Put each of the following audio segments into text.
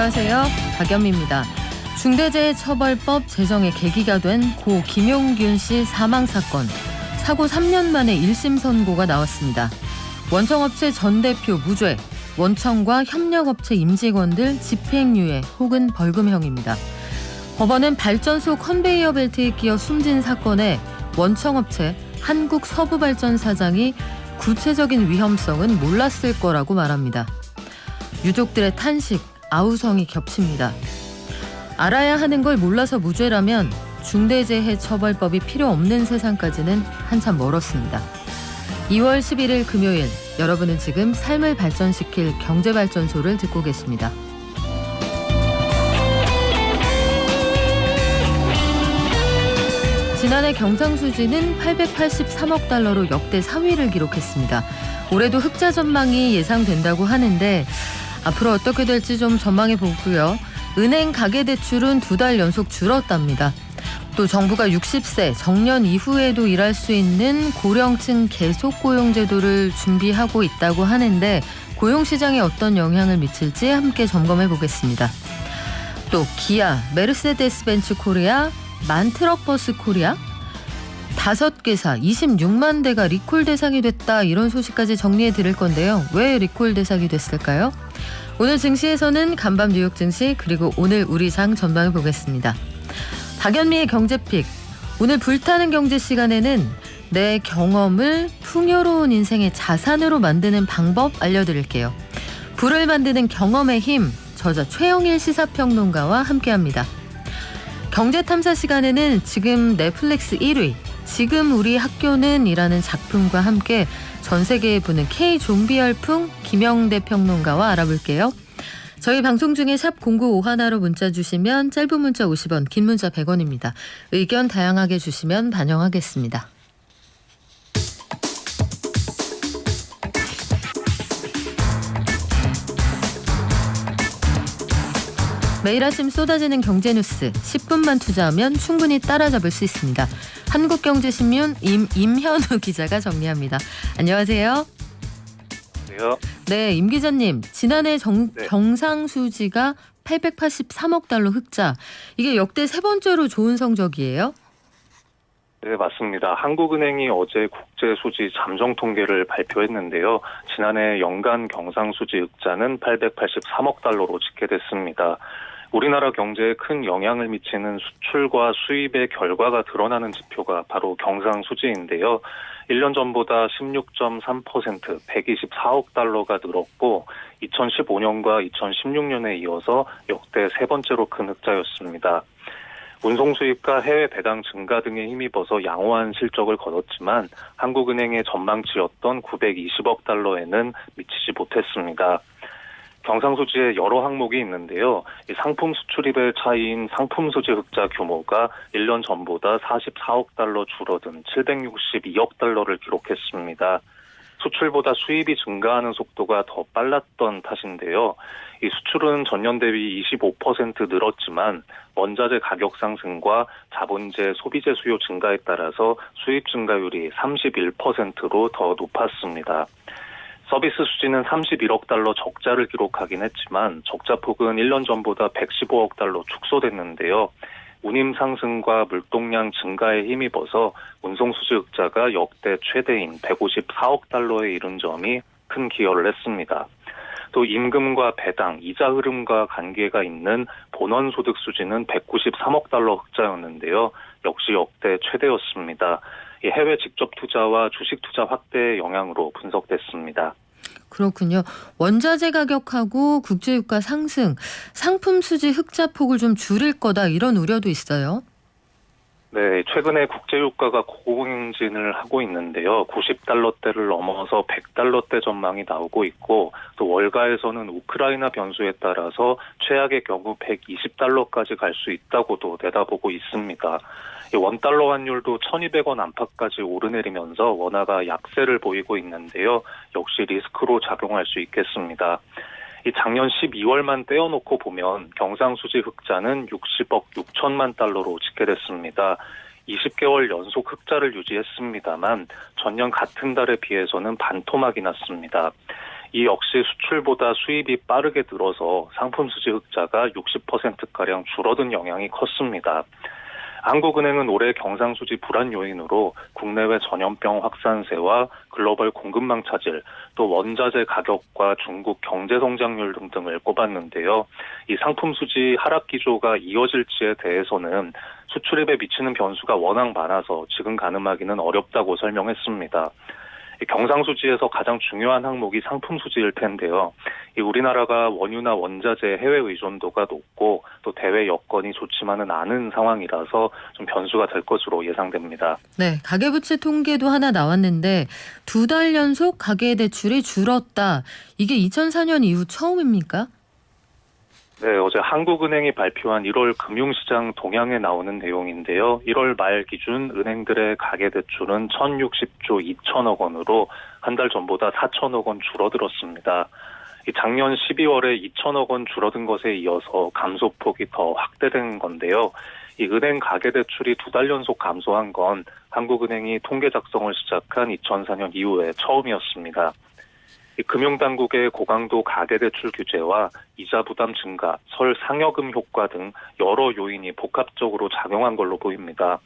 안녕하세요. 박연미입니다. 중대재해처벌법 제정의 계기가 된 고 김용균 씨 사망 사건. 사고 3년 만에 1심 선고가 나왔습니다. 원청업체 전 대표 무죄, 원청과 협력업체 임직원들 집행유예 혹은 벌금형입니다. 법원은 발전소 컨베이어 벨트에 끼어 숨진 사건에 원청업체 한국서부발전 사장이 구체적인 위험성은 몰랐을 거라고 말합니다. 유족들의 탄식, 아우성이 겹칩니다. 알아야 하는 걸 몰라서 무죄라면 중대재해처벌법이 필요 없는 세상까지는 한참 멀었습니다. 2월 11일 금요일, 여러분은 지금 삶을 발전시킬 경제발전소를 듣고 계십니다. 지난해 경상수지는 883억 달러로 역대 3위를 기록했습니다. 올해도 흑자 전망이 예상된다고 하는데 앞으로 어떻게 될지 좀 전망해 보고요. 은행 가계대출은 2달 연속 줄었답니다. 또 정부가 60세 정년 이후에도 일할 수 있는 고령층 계속고용제도를 준비하고 있다고 하는데 고용시장에 어떤 영향을 미칠지 함께 점검해 보겠습니다. 또 기아, 메르세데스벤츠 코리아, 만트럭버스 코리아 5개사 26만 대가 리콜 대상이 됐다, 이런 소식까지 정리해 드릴 건데요. 왜 리콜 대상이 됐을까요? 오늘 증시에서는 간밤 뉴욕 증시 그리고 오늘 우리상 전망해 보겠습니다. 박연미의 경제픽. 오늘 불타는 경제 시간에는 내 경험을 풍요로운 인생의 자산으로 만드는 방법 알려드릴게요. 부를 만드는 경험의 힘, 저자 최영일 시사평론가와 함께합니다. 경제탐사 시간에는 지금 넷플릭스 1위 지금 우리 학교는 이라는 작품과 함께 전 세계에 부는 K-좀비 열풍 김영대 평론가와 알아볼게요. 저희 방송 중에 샵 0951로 문자 주시면 짧은 문자 50원, 긴 문자 100원입니다. 의견 다양하게 주시면 반영하겠습니다. 매일 아침 쏟아지는 경제뉴스 10분만 투자하면 충분히 따라잡을 수 있습니다. 한국경제신문 임현우 기자가 정리합니다. 안녕하세요. 안녕하세요. 네, 임 기자님. 지난해 경상수지가 883억 달러 흑자. 이게 역대 세 번째로 좋은 성적이에요? 네, 맞습니다. 한국은행이 어제 국제수지 잠정 통계를 발표했는데요. 지난해 연간 경상수지 흑자는 883억 달러로 집계됐습니다. 우리나라 경제에 큰 영향을 미치는 수출과 수입의 결과가 드러나는 지표가 바로 경상수지인데요. 1년 전보다 16.3%, 124억 달러가 늘었고 2015년과 2016년에 이어서 역대 세 번째로 큰 흑자였습니다. 운송 수입과 해외 배당 증가 등에 힘입어서 양호한 실적을 거뒀지만 한국은행의 전망치였던 920억 달러에는 미치지 못했습니다. 경상수지에 여러 항목이 있는데요. 이 상품 수출입의 차이인 상품수지 흑자 규모가 1년 전보다 44억 달러 줄어든 762억 달러를 기록했습니다. 수출보다 수입이 증가하는 속도가 더 빨랐던 탓인데요. 이 수출은 전년 대비 25% 늘었지만 원자재 가격 상승과 자본재, 소비재 수요 증가에 따라서 수입 증가율이 31%로 더 높았습니다. 서비스 수지는 31억 달러 적자를 기록하긴 했지만 적자폭은 1년 전보다 115억 달러 축소됐는데요. 운임 상승과 물동량 증가에 힘입어서 운송수지 흑자가 역대 최대인 154억 달러에 이른 점이 큰 기여를 했습니다. 또 임금과 배당, 이자 흐름과 관계가 있는 본원소득 수지는 193억 달러 흑자였는데요. 역시 역대 최대였습니다. 해외 직접 투자와 주식 투자 확대의 영향으로 분석됐습니다. 그렇군요. 원자재 가격하고 국제유가 상승, 상품 수지 흑자 폭을 좀 줄일 거다, 이런 우려도 있어요. 네, 최근에 국제유가가 고공행진을 하고 있는데요. 90달러대를 넘어서 100달러대 전망이 나오고 있고 또 월가에서는 우크라이나 변수에 따라서 최악의 경우 120달러까지 갈 수 있다고도 내다보고 있습니다. 원달러 환율도 1,200원 안팎까지 오르내리면서 원화가 약세를 보이고 있는데요. 역시 리스크로 작용할 수 있겠습니다. 이 작년 12월만 떼어놓고 보면 경상수지 흑자는 60억 6천만 달러로 집계됐습니다. 20개월 연속 흑자를 유지했습니다만 전년 같은 달에 비해서는 반토막이 났습니다. 이 역시 수출보다 수입이 빠르게 늘어서 상품 수지 흑자가 60%가량 줄어든 영향이 컸습니다. 한국은행은 올해 경상수지 불안 요인으로 국내외 전염병 확산세와 글로벌 공급망 차질, 또 원자재 가격과 중국 경제 성장률 등을 꼽았는데요. 이 상품 수지 하락 기조가 이어질지에 대해서는 수출입에 미치는 변수가 워낙 많아서 지금 가늠하기는 어렵다고 설명했습니다. 경상수지에서 가장 중요한 항목이 상품 수지일 텐데요. 우리나라가 원유나 원자재 해외 의존도가 높고 또 대외 여건이 좋지만은 않은 상황이라서 좀 변수가 될 것으로 예상됩니다. 네, 가계부채 통계도 하나 나왔는데 2달 연속 가계대출이 줄었다. 이게 2004년 이후 처음입니까? 네, 어제 한국은행이 발표한 1월 금융시장 동향에 나오는 내용인데요. 1월 말 기준 은행들의 가계대출은 1,060조 2천억 원으로 한 달 전보다 4천억 원 줄어들었습니다. 작년 12월에 2천억 원 줄어든 것에 이어서 감소폭이 더 확대된 건데요. 이 은행 가계대출이 2달 연속 감소한 건 한국은행이 통계 작성을 시작한 2004년 이후에 처음이었습니다. 금융당국의 고강도 가계대출 규제와 이자 부담 증가, 설 상여금 효과 등 여러 요인이 복합적으로 작용한 걸로 보입니다.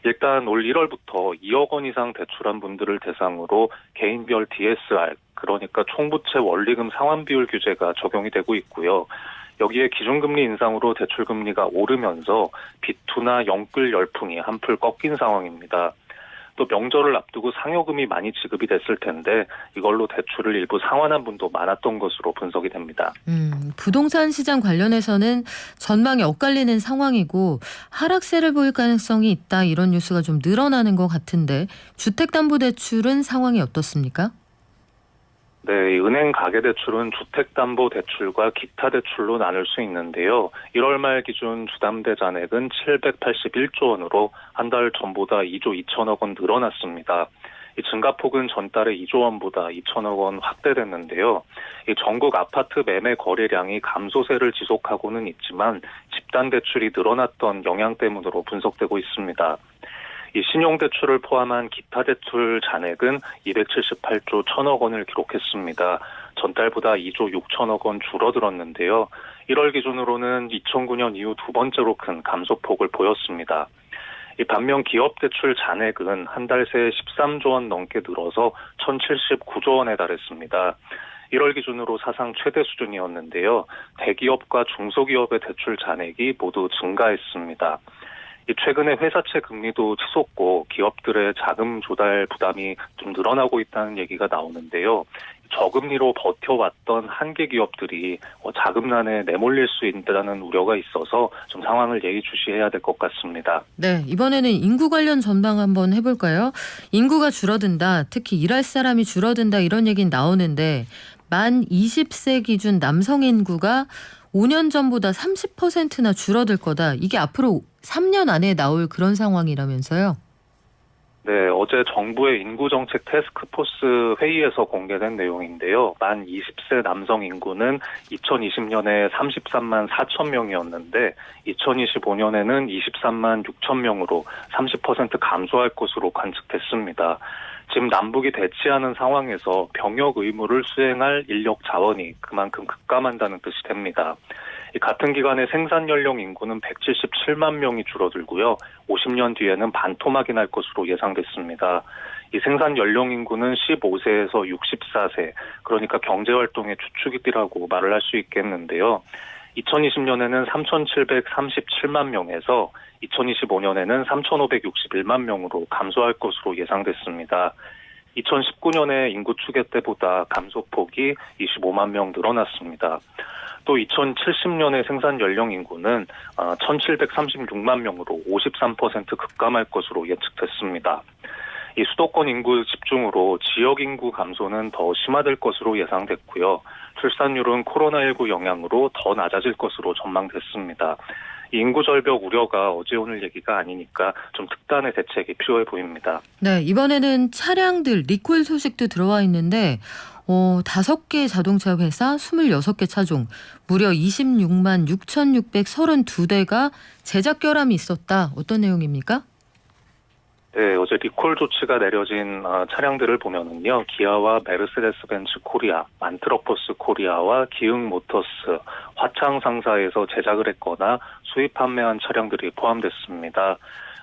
일단 올 1월부터 2억 원 이상 대출한 분들을 대상으로 개인별 DSR, 그러니까 총부채 원리금 상환 비율 규제가 적용이 되고 있고요. 여기에 기준금리 인상으로 대출금리가 오르면서 비투나 영끌 열풍이 한풀 꺾인 상황입니다. 또 명절을 앞두고 상여금이 많이 지급이 됐을 텐데 이걸로 대출을 일부 상환한 분도 많았던 것으로 분석이 됩니다. 부동산 시장 관련해서는 전망이 엇갈리는 상황이고 하락세를 보일 가능성이 있다 이런 뉴스가 좀 늘어나는 것 같은데 주택담보대출은 상황이 어떻습니까? 네, 은행 가계대출은 주택담보대출과 기타 대출로 나눌 수 있는데요. 1월 말 기준 주담대 잔액은 781조 원으로 한 달 전보다 2조 2천억 원 늘어났습니다. 이 증가폭은 전달에 2조 원보다 2천억 원 확대됐는데요. 이 전국 아파트 매매 거래량이 감소세를 지속하고는 있지만 집단대출이 늘어났던 영향 때문으로 분석되고 있습니다. 이 신용대출을 포함한 기타 대출 잔액은 278조 1천억 원을 기록했습니다. 전달보다 2조 6천억 원 줄어들었는데요. 1월 기준으로는 2009년 이후 두 번째로 큰 감소폭을 보였습니다. 이 반면 기업대출 잔액은 한 달 새 13조 원 넘게 늘어서 1,079조 원에 달했습니다. 1월 기준으로 사상 최대 수준이었는데요. 대기업과 중소기업의 대출 잔액이 모두 증가했습니다. 최근에 회사채 금리도 치솟고 기업들의 자금 조달 부담이 좀 늘어나고 있다는 얘기가 나오는데요. 저금리로 버텨왔던 한계 기업들이 자금난에 내몰릴 수 있다는 우려가 있어서 좀 상황을 예의주시해야 될 것 같습니다. 네, 이번에는 인구 관련 전망 한번 해볼까요? 인구가 줄어든다, 특히 일할 사람이 줄어든다 이런 얘기는 나오는데 만 20세 기준 남성 인구가 5년 전보다 30%나 줄어들 거다. 이게 앞으로 3년 안에 나올 그런 상황이라면서요? 네, 어제 정부의 인구정책 태스크포스 회의에서 공개된 내용인데요. 만 20세 남성 인구는 2020년에 33만 4천 명이었는데 2025년에는 23만 6천 명으로 30% 감소할 것으로 관측됐습니다. 지금 남북이 대치하는 상황에서 병역 의무를 수행할 인력 자원이 그만큼 급감한다는 뜻이 됩니다. 같은 기간에 생산 연령 인구는 177만 명이 줄어들고요. 50년 뒤에는 반토막이 날 것으로 예상됐습니다. 이 생산 연령 인구는 15세에서 64세, 그러니까 경제활동의 주축이라고 말을 할 수 있겠는데요. 2020년에는 3,737만 명에서 2025년에는 3,561만 명으로 감소할 것으로 예상됐습니다. 2019년에 인구 추계 때보다 감소폭이 25만 명 늘어났습니다. 또 2070년의 생산 연령 인구는 1,736만 명으로 53% 급감할 것으로 예측됐습니다. 이 수도권 인구 집중으로 지역 인구 감소는 더 심화될 것으로 예상됐고요. 출산율은 코로나19 영향으로 더 낮아질 것으로 전망됐습니다. 이 인구 절벽 우려가 어제 오늘 얘기가 아니니까 좀 특단의 대책이 필요해 보입니다. 네, 이번에는 차량들 리콜 소식도 들어와 있는데 5개 자동차 회사 26개 차종 무려 26만 6,632대가 제작 결함이 있었다. 어떤 내용입니까? 네, 어제 리콜 조치가 내려진 차량들을 보면은요, 기아와 메르세데스 벤츠 코리아, 안트로포스 코리아와 기흥 모터스, 화창 상사에서 제작을 했거나 수입 판매한 차량들이 포함됐습니다.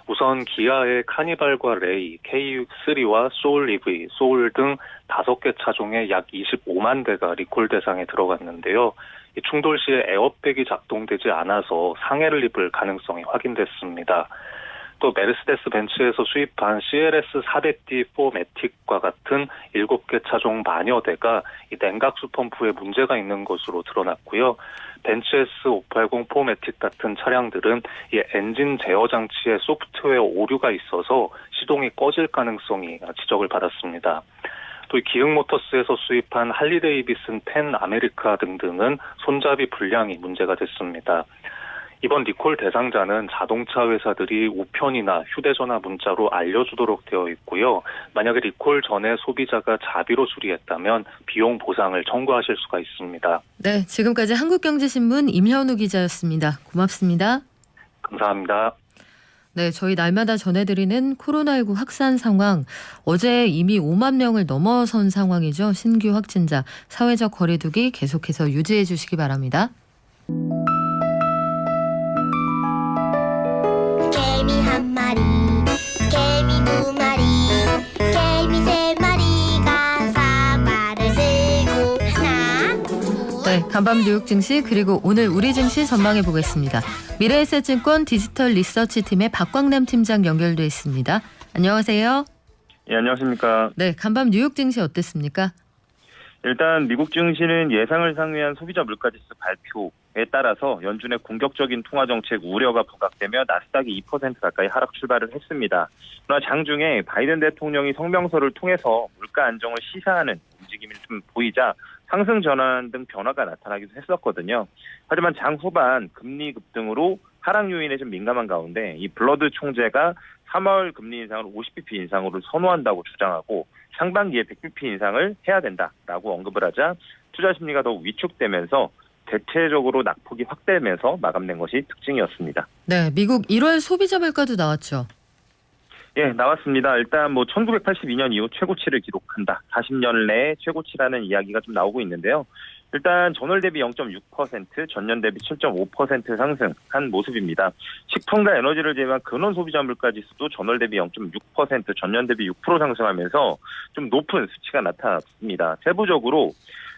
우선 기아의 카니발과 레이, K3와 소울 EV, 소울 등 5개 차종의 약 25만 대가 리콜 대상에 들어갔는데요. 이 충돌 시에 에어백이 작동되지 않아서 상해를 입을 가능성이 확인됐습니다. 또 메르세데스 벤츠에서 수입한 CLS 400D4 매틱과 같은 7개 차종 만여 대가 이 냉각수 펌프에 문제가 있는 것으로 드러났고요. 벤츠 S580 4매틱 같은 차량들은 이 엔진 제어 장치에 소프트웨어 오류가 있어서 시동이 꺼질 가능성이 지적을 받았습니다. 또 기흥 모터스에서 수입한 할리데이비슨 펜 아메리카 등등은 손잡이 불량이 문제가 됐습니다. 이번 리콜 대상자는 자동차 회사들이 우편이나 휴대전화 문자로 알려주도록 되어 있고요. 만약에 리콜 전에 소비자가 자비로 수리했다면 비용 보상을 청구하실 수가 있습니다. 네, 지금까지 한국경제신문 임현우 기자였습니다. 고맙습니다. 감사합니다. 네, 저희 날마다 전해드리는 코로나19 확산 상황. 어제 이미 5만 명을 넘어선 상황이죠. 신규 확진자, 사회적 거리두기 계속해서 유지해 주시기 바랍니다. 개미 한 마리, 개미 두 마리, 개미 세 마리가 사과를 들고 하나, 둘, 네, 간밤 뉴욕 증시 그리고 오늘 우리 증시 전망해 보겠습니다. 미래에셋증권 디지털 리서치 팀의 박광남 팀장 연결돼 있습니다. 안녕하세요. 예, 안녕하십니까. 네, 간밤 뉴욕 증시 어땠습니까? 일단 미국 증시는 예상을 상회한 소비자 물가지수 발표에 따라서 연준의 공격적인 통화정책 우려가 부각되며 나스닥이 2% 가까이 하락 출발을 했습니다. 그러나 장중에 바이든 대통령이 성명서를 통해서 물가 안정을 시사하는 움직임이 좀 보이자 상승 전환 등 변화가 나타나기도 했었거든요. 하지만 장 후반 금리 급등으로 하락 요인에 좀 민감한 가운데 이 블러드 총재가 3월 금리 인상을 50bp 인상으로 선호한다고 주장하고 상반기에 100bp 인상을 해야 된다라고 언급을 하자 투자 심리가 더욱 위축되면서 대체적으로 낙폭이 확대되면서 마감된 것이 특징이었습니다. 네, 미국 1월 소비자 물가도 나왔죠. 예, 나왔습니다. 일단 1982년 이후 최고치를 기록한다. 40년 내에 최고치라는 이야기가 좀 나오고 있는데요. 일단 전월 대비 0.6%, 전년 대비 7.5% 상승한 모습입니다. 식품과 에너지를 제외한 근원 소비자 물가 지수도 전월 대비 0.6%, 전년 대비 6% 상승하면서 좀 높은 수치가 나타났습니다. 세부적으로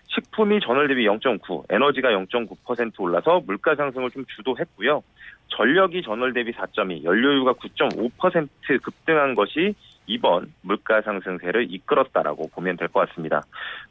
식품이 전월 대비 0.9, 에너지가 0.9% 올라서 물가 상승을 좀 주도했고요. 전력이 전월 대비 4.2, 연료유가 9.5% 급등한 것이 이번 물가 상승세를 이끌었다라고 보면 될 것 같습니다.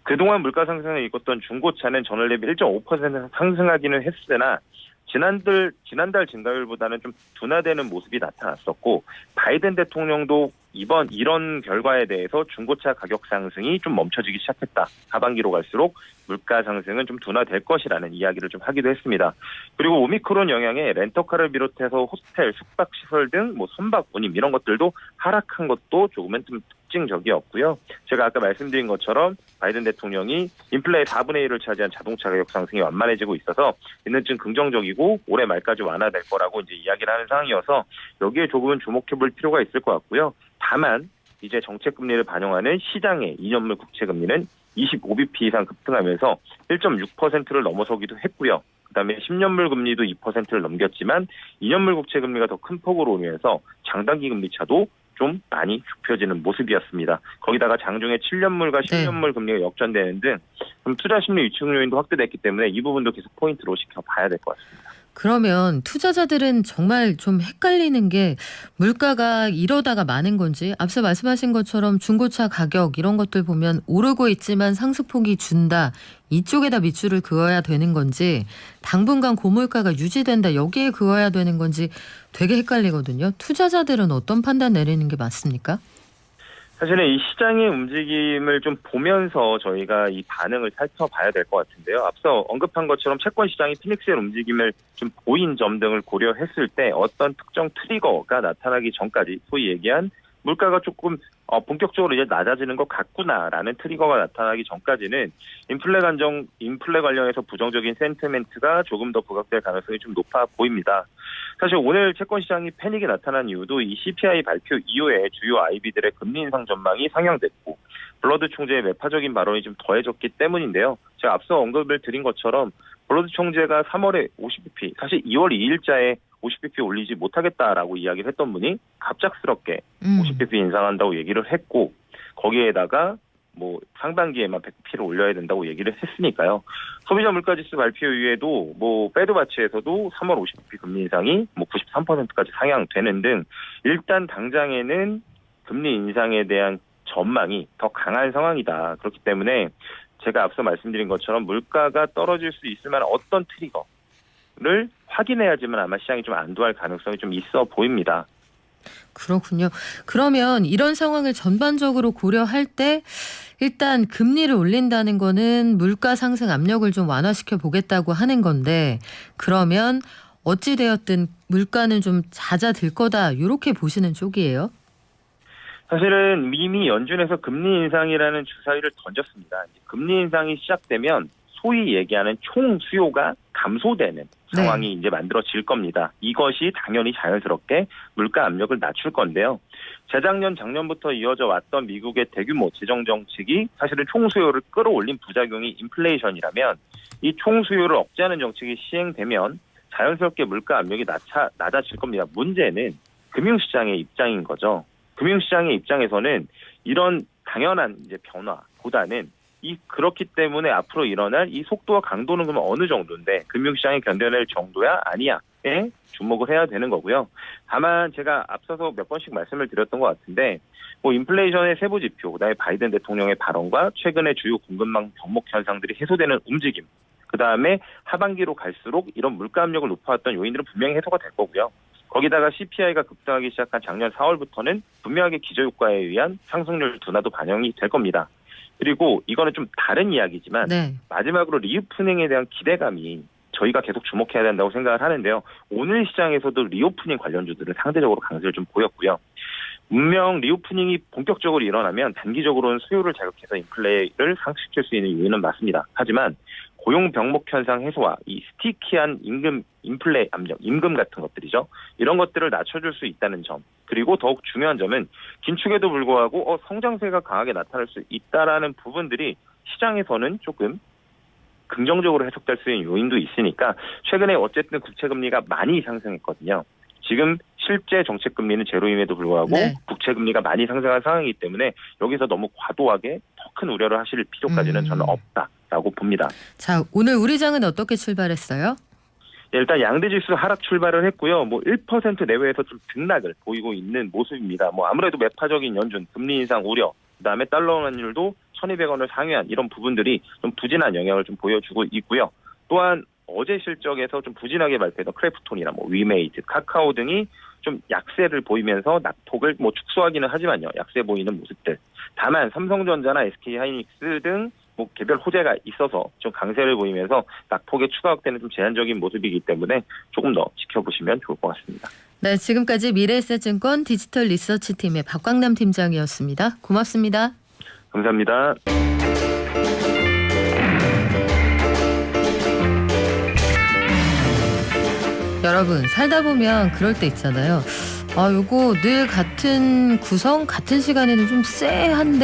그동안 물가 상승을 이끌었던 중고차는 전월 대비 1.5% 상승하기는 했으나 지난달 증가율보다는 좀 둔화되는 모습이 나타났었고 바이든 대통령도 이런 결과에 대해서 중고차 가격 상승이 좀 멈춰지기 시작했다. 하반기로 갈수록 물가 상승은 좀 둔화될 것이라는 이야기를 좀 하기도 했습니다. 그리고 오미크론 영향에 렌터카를 비롯해서 호스텔, 숙박시설 등 선박 운임 이런 것들도 하락한 것도 조금은 좀 특징적이었고요. 제가 아까 말씀드린 것처럼 바이든 대통령이 인플레의 4분의 1을 차지한 자동차 가격 상승이 완만해지고 있어서 있는 쯤 긍정적이고 올해 말까지 완화될 거라고 이제 이야기를 하는 상황이어서 여기에 조금은 주목해볼 필요가 있을 것 같고요. 다만 이제 정책 금리를 반영하는 시장의 2년물 국채 금리는 25bp 이상 급등하면서 1.6%를 넘어서기도 했고요. 그다음에 10년물 금리도 2%를 넘겼지만 2년물 국채 금리가 더 큰 폭으로 오면서 장단기 금리 차도 좀 많이 좁혀지는 모습이었습니다. 거기다가 장중에 7년물과 10년물 금리가 역전되는 등 투자 심리 위축 요인도 확대됐기 때문에 이 부분도 계속 포인트로 지켜봐야 될 것 같습니다. 그러면 투자자들은 정말 좀 헷갈리는 게 물가가 이러다가 많은 건지 앞서 말씀하신 것처럼 중고차 가격 이런 것들 보면 오르고 있지만 상승폭이 준다. 이쪽에다 밑줄을 그어야 되는 건지 당분간 고물가가 유지된다. 여기에 그어야 되는 건지 되게 헷갈리거든요. 투자자들은 어떤 판단 내리는 게 맞습니까? 사실은 이 시장의 움직임을 좀 보면서 저희가 이 반응을 살펴봐야 될 것 같은데요. 앞서 언급한 것처럼 채권 시장이 피닉스의 움직임을 좀 보인 점 등을 고려했을 때 어떤 특정 트리거가 나타나기 전까지 소위 얘기한 물가가 조금 본격적으로 이제 낮아지는 것 같구나라는 트리거가 나타나기 전까지는 인플레 관련해서 부정적인 센티멘트가 조금 더 부각될 가능성이 좀 높아 보입니다. 사실 오늘 채권 시장이 패닉이 나타난 이유도 이 CPI 발표 이후에 주요 IB들의 금리 인상 전망이 상향됐고 블러드 총재의 매파적인 발언이 좀 더해졌기 때문인데요. 제가 앞서 언급을 드린 것처럼 블러드 총재가 3월에 50bp, 사실 2월 2일자에 50bp 올리지 못하겠다라고 이야기를 했던 분이 갑작스럽게 50bp 인상한다고 얘기를 했고 거기에다가 뭐 상반기에만 100bp를 올려야 된다고 얘기를 했으니까요. 소비자 물가지수 발표 이후에도 뭐 페드바치에서도 3월 50bp 금리 인상이 뭐 93%까지 상향되는 등 일단 당장에는 금리 인상에 대한 전망이 더 강한 상황이다. 그렇기 때문에 제가 앞서 말씀드린 것처럼 물가가 떨어질 수 있을 만한 어떤 트리거를 확인해야지만 아마 시장이 좀 안도할 가능성이 좀 있어 보입니다. 그렇군요. 그러면 이런 상황을 전반적으로 고려할 때 일단 금리를 올린다는 거는 물가 상승 압력을 좀 완화시켜 보겠다고 하는 건데 그러면 어찌되었든 물가는 좀 잦아들 거다 이렇게 보시는 쪽이에요? 사실은 이미 연준에서 금리 인상이라는 주사위를 던졌습니다. 금리 인상이 시작되면 소위 얘기하는 총 수요가 감소되는 상황이 이제 만들어질 겁니다. 이것이 당연히 자연스럽게 물가 압력을 낮출 건데요. 재작년, 작년부터 이어져 왔던 미국의 대규모 재정 정책이 사실은 총 수요를 끌어올린 부작용이 인플레이션이라면 이 총 수요를 억제하는 정책이 시행되면 자연스럽게 물가 압력이 낮아질 겁니다. 문제는 금융시장의 입장인 거죠. 금융시장의 입장에서는 이런 당연한 이제 변화보다는 그렇기 때문에 앞으로 일어날 이 속도와 강도는 그러면 어느 정도인데 금융시장이 견뎌낼 정도야 아니야에 주목을 해야 되는 거고요. 다만 제가 앞서서 몇 번씩 말씀을 드렸던 것 같은데 뭐 인플레이션의 세부 지표, 그다음에 바이든 대통령의 발언과 최근의 주요 공급망 병목 현상들이 해소되는 움직임, 그다음에 하반기로 갈수록 이런 물가 압력을 높아왔던 요인들은 분명히 해소가 될 거고요. 거기다가 CPI가 급등하기 시작한 작년 4월부터는 분명하게 기저효과에 의한 상승률 둔화도 반영이 될 겁니다. 그리고 이거는 좀 다른 이야기지만 마지막으로 리오프닝에 대한 기대감이 저희가 계속 주목해야 된다고 생각을 하는데요. 오늘 시장에서도 리오프닝 관련주들은 상대적으로 강세를 좀 보였고요. 분명 리오프닝이 본격적으로 일어나면 단기적으로는 수요를 자극해서 인플레를 상승시킬 수 있는 요인은 맞습니다. 하지만 고용 병목 현상 해소와 이 스티키한 인플레 압력, 임금 같은 것들이죠. 이런 것들을 낮춰줄 수 있다는 점. 그리고 더욱 중요한 점은 긴축에도 불구하고 성장세가 강하게 나타날 수 있다라는 부분들이 시장에서는 조금 긍정적으로 해석될 수 있는 요인도 있으니까 최근에 어쨌든 국채금리가 많이 상승했거든요. 지금 실제 정책금리는 제로임에도 불구하고 국채금리가 많이 상승한 상황이기 때문에 여기서 너무 과도하게 더 큰 우려를 하실 필요까지는 저는 없다라고 봅니다. 자, 오늘 우리 장은 어떻게 출발했어요? 일단 양대지수 하락 출발을 했고요. 뭐 1% 내외에서 좀 등락을 보이고 있는 모습입니다. 뭐 아무래도 매파적인 연준, 금리 인상 우려, 그다음에 달러 환율도 1,200원을 상회한 이런 부분들이 좀 부진한 영향을 좀 보여주고 있고요. 또한 어제 실적에서 좀 부진하게 발표했던 크래프톤이나 뭐 위메이트, 카카오 등이 좀 약세를 보이면서 낙폭을 뭐 축소하기는 하지만요. 약세 보이는 모습들. 다만 삼성전자나 SK하이닉스 등 뭐 개별 호재가 있어서 좀 강세를 보이면서 낙폭의 추가 확대는 좀 제한적인 모습이기 때문에 조금 더 지켜보시면 좋을 것 같습니다. 네, 지금까지 미래에셋증권 디지털 리서치팀의 박광남 팀장이었습니다. 고맙습니다. 감사합니다. 여러분, 살다 보면 그럴 때 있잖아요. 요거 늘 같은 구성, 같은 시간에는 좀 쎄한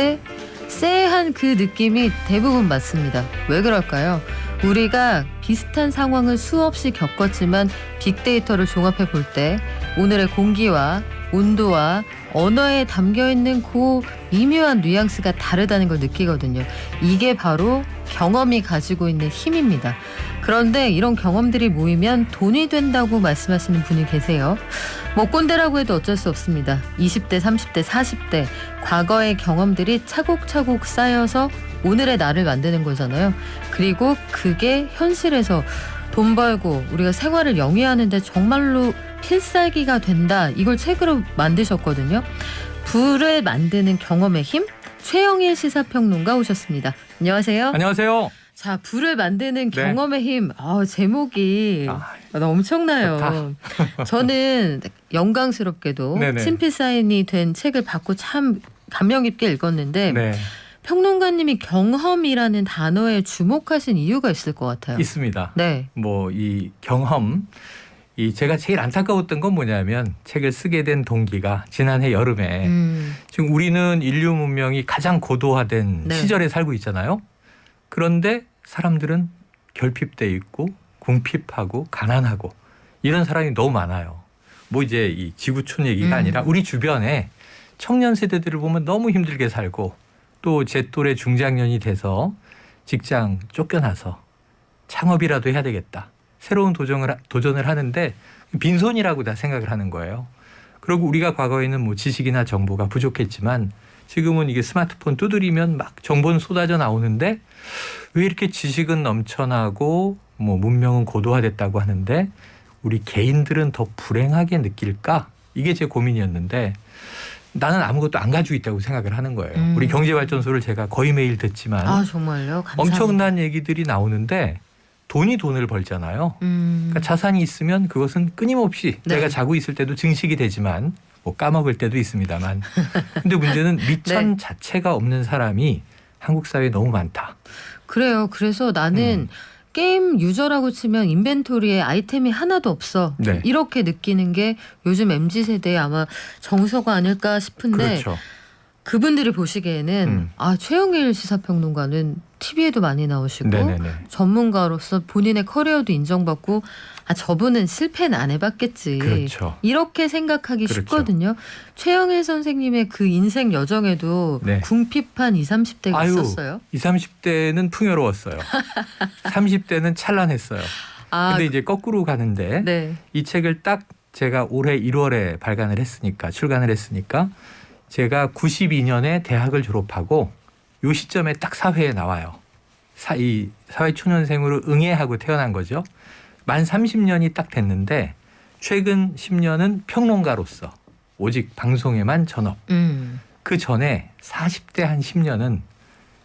그 느낌이 대부분 맞습니다. 왜 그럴까요? 우리가 비슷한 상황을 수없이 겪었지만 빅데이터를 종합해 볼 때 오늘의 공기와 온도와 언어에 담겨있는 그 미묘한 뉘앙스가 다르다는 걸 느끼거든요. 이게 바로 경험이 가지고 있는 힘입니다. 그런데 이런 경험들이 모이면 돈이 된다고 말씀하시는 분이 계세요. 뭐 꼰대라고 해도 어쩔 수 없습니다. 20대, 30대, 40대 과거의 경험들이 차곡차곡 쌓여서 오늘의 나를 만드는 거잖아요. 그리고 그게 현실에서 돈 벌고 우리가 생활을 영위하는데 정말로 필살기가 된다. 이걸 책으로 만드셨거든요. 부를 만드는 경험의 힘, 최영일 시사평론가 오셨습니다. 안녕하세요. 안녕하세요. 자, 불을 만드는 네. 경험의 힘. 제목이 엄청나요. 저는 영광스럽게도 네네. 친필 사인이 된 책을 받고 참 감명 깊게 읽었는데 네, 평론가님이 경험이라는 단어에 주목하신 이유가 있을 것 같아요. 있습니다. 네. 뭐 이 경험, 제가 제일 안타까웠던 건 뭐냐면 책을 쓰게 된 동기가 지난해 여름에 지금 우리는 인류 문명이 가장 고도화된 네. 시절에 살고 있잖아요. 그런데 사람들은 결핍돼 있고 궁핍하고 가난하고 이런 사람이 너무 많아요. 뭐 이제 이 지구촌 얘기가 아니라 우리 주변에 청년 세대들을 보면 너무 힘들게 살고 또 제 또래 중장년이 돼서 직장 쫓겨나서 창업이라도 해야 되겠다. 새로운 도전을 하는데 빈손이라고 다 생각을 하는 거예요. 그리고 우리가 과거에는 뭐 지식이나 정보가 부족했지만 지금은 이게 스마트폰 두드리면 막 정보는 쏟아져 나오는데 왜 이렇게 지식은 넘쳐나고 뭐 문명은 고도화됐다고 하는데 우리 개인들은 더 불행하게 느낄까? 이게 제 고민이었는데 나는 아무것도 안 가지고 있다고 생각을 하는 거예요. 우리 경제발전소를 제가 거의 매일 듣지만 정말요? 감사합니다. 엄청난 얘기들이 나오는데 돈이 돈을 벌잖아요. 그러니까 자산이 있으면 그것은 끊임없이 네. 내가 자고 있을 때도 증식이 되지만 뭐 까먹을 때도 있습니다만. 근데 문제는 미천 네. 자체가 없는 사람이 한국 사회에 너무 많다. 그래요. 그래서 나는 게임 유저라고 치면 인벤토리에 아이템이 하나도 없어. 네. 이렇게 느끼는 게 요즘 MZ세대의 아마 정서가 아닐까 싶은데 그렇죠. 그분들이 보시기에는 최영일 시사평론가는 TV에도 많이 나오시고 네네네. 전문가로서 본인의 커리어도 인정받고 저분은 실패는 안 해봤겠지. 그렇죠. 이렇게 생각하기 그렇죠. 쉽거든요. 최영일 선생님의 그 인생 여정에도 네. 궁핍한 20, 30대가 있었어요. 20, 30대는 풍요로웠어요. 30대는 찬란했어요. 근데 이제 거꾸로 가는데 네. 이 책을 딱 제가 올해 1월에 출간을 했으니까 제가 92년에 대학을 졸업하고 요 시점에 딱 사회에 나와요. 이 사회초년생으로 응애하고 태어난 거죠. 만 30년이 딱 됐는데 최근 10년은 평론가로서 오직 방송에만 전업. 그 전에 40대 한 10년은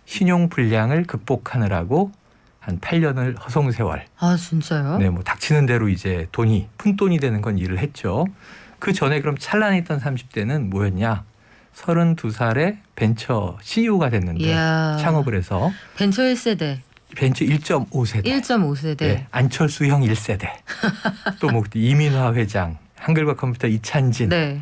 신용불량을 극복하느라고 한 8년을 허송세월. 진짜요? 네, 뭐 닥치는 대로 이제 푼돈이 되는 건 일을 했죠. 그 전에 그럼 찬란했던 30대는 뭐였냐? 32살에 벤처 CEO가 됐는데 이야. 창업을 해서 벤처 1세대. 벤처 1.5세대. 1.5세대. 네, 안철수형 1세대. 또 뭐 이민화 회장, 한글과 컴퓨터 이찬진. 네.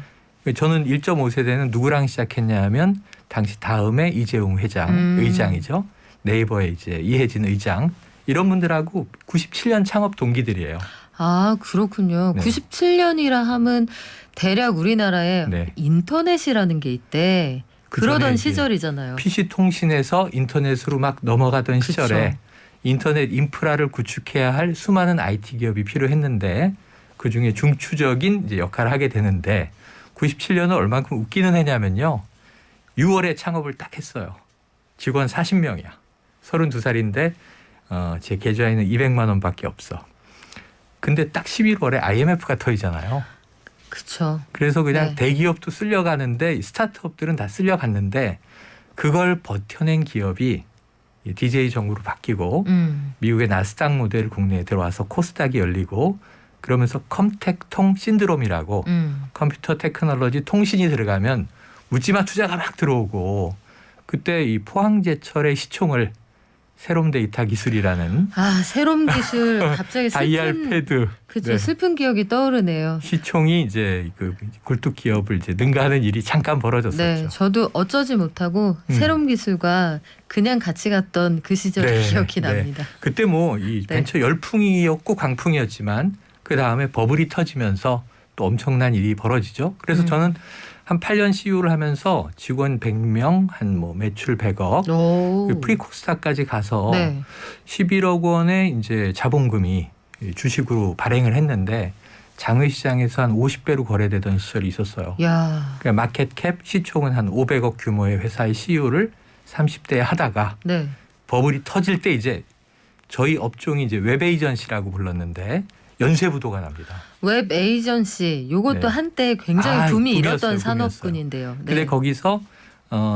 저는 1.5세대는 누구랑 시작했냐 하면 당시 다음에 이재용 회장, 의장이죠. 네이버의 이제 이혜진 의장. 이런 분들하고 97년 창업 동기들이에요. 그렇군요. 네. 97년이라 하면 대략 우리나라에 네. 인터넷이라는 게 있대. 그러던 시절이잖아요. PC 통신에서 인터넷으로 막 넘어가던 그쵸. 시절에 인터넷 인프라를 구축해야 할 수많은 IT 기업이 필요했는데 그중에 중추적인 이제 역할을 하게 되는데 97년은 얼만큼 웃기는 해냐면요. 6월에 창업을 딱 했어요. 직원 40명이야. 32살인데 제 계좌에는 200만 원밖에 없어. 근데 딱 11월에 IMF가 터지잖아요. 그렇죠. 그래서 그냥 네. 대기업도 쓸려가는데 스타트업들은 다 쓸려갔는데 그걸 버텨낸 기업이 DJ 정부로 바뀌고 미국의 나스닥 모델 국내에 들어와서 코스닥이 열리고 그러면서 컴텍통 신드롬이라고 컴퓨터 테크놀로지 통신이 들어가면 묻지마 투자가 막 들어오고 그때 이 포항제철의 시총을 세롬 데이터 기술이라는 세롬 기술 갑자기 슬픈 IR-패드 그렇죠. 슬픈 기억이 떠오르네요. 시총이 이제 그 굴뚝 기업을 이제 능가하는 일이 잠깐 벌어졌었죠. 네, 저도 어쩌지 못하고 세롬 기술과 그냥 같이 갔던 그 시절의 기억이 납니다. 그때 뭐 이 벤처 열풍이었고 광풍이었지만 그 다음에 버블이 터지면서 또 엄청난 일이 벌어지죠. 그래서 저는 한 8년 CEO를 하면서 직원 100명, 한 뭐 매출 100억, 그 프리코스닥까지 가서 네. 11억 원의 이제 자본금이 주식으로 발행을 했는데 장외시장에서 한 50배로 거래되던 시절이 있었어요. 야. 그러니까 마켓캡 시총은 한 500억 규모의 회사의 CEO를 30대에 하다가 네. 버블이 터질 때 이제 저희 업종이 이제 웹 에이전시라고 불렀는데 연쇄부도가 납니다. 웹 에이전시 요것도 네. 한때 굉장히 붐이 일었던 붐이었어요. 산업군인데요. 네. 근데 거기서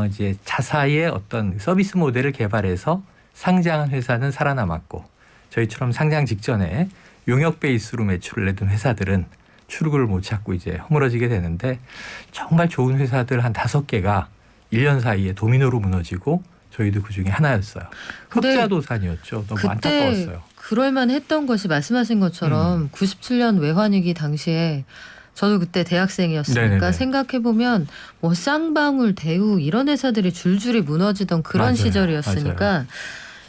이제 자사의 어떤 서비스 모델을 개발해서 상장한 회사는 살아남았고 저희처럼 상장 직전에 용역 베이스로 매출을 내던 회사들은 출구를 못 찾고 이제 허물어지게 되는데 정말 좋은 회사들 한 5개가 1년 사이에 도미노로 무너지고 저희도 그중에 하나였어요. 근데 흑자도산이었죠. 너무 그때 안타까웠어요. 그럴만 했던 것이 말씀하신 것처럼 97년 외환위기 당시에 저도 그때 대학생이었으니까 네네네. 생각해보면 뭐 쌍방울, 대우 이런 회사들이 줄줄이 무너지던 그런 맞아요. 시절이었으니까 맞아요.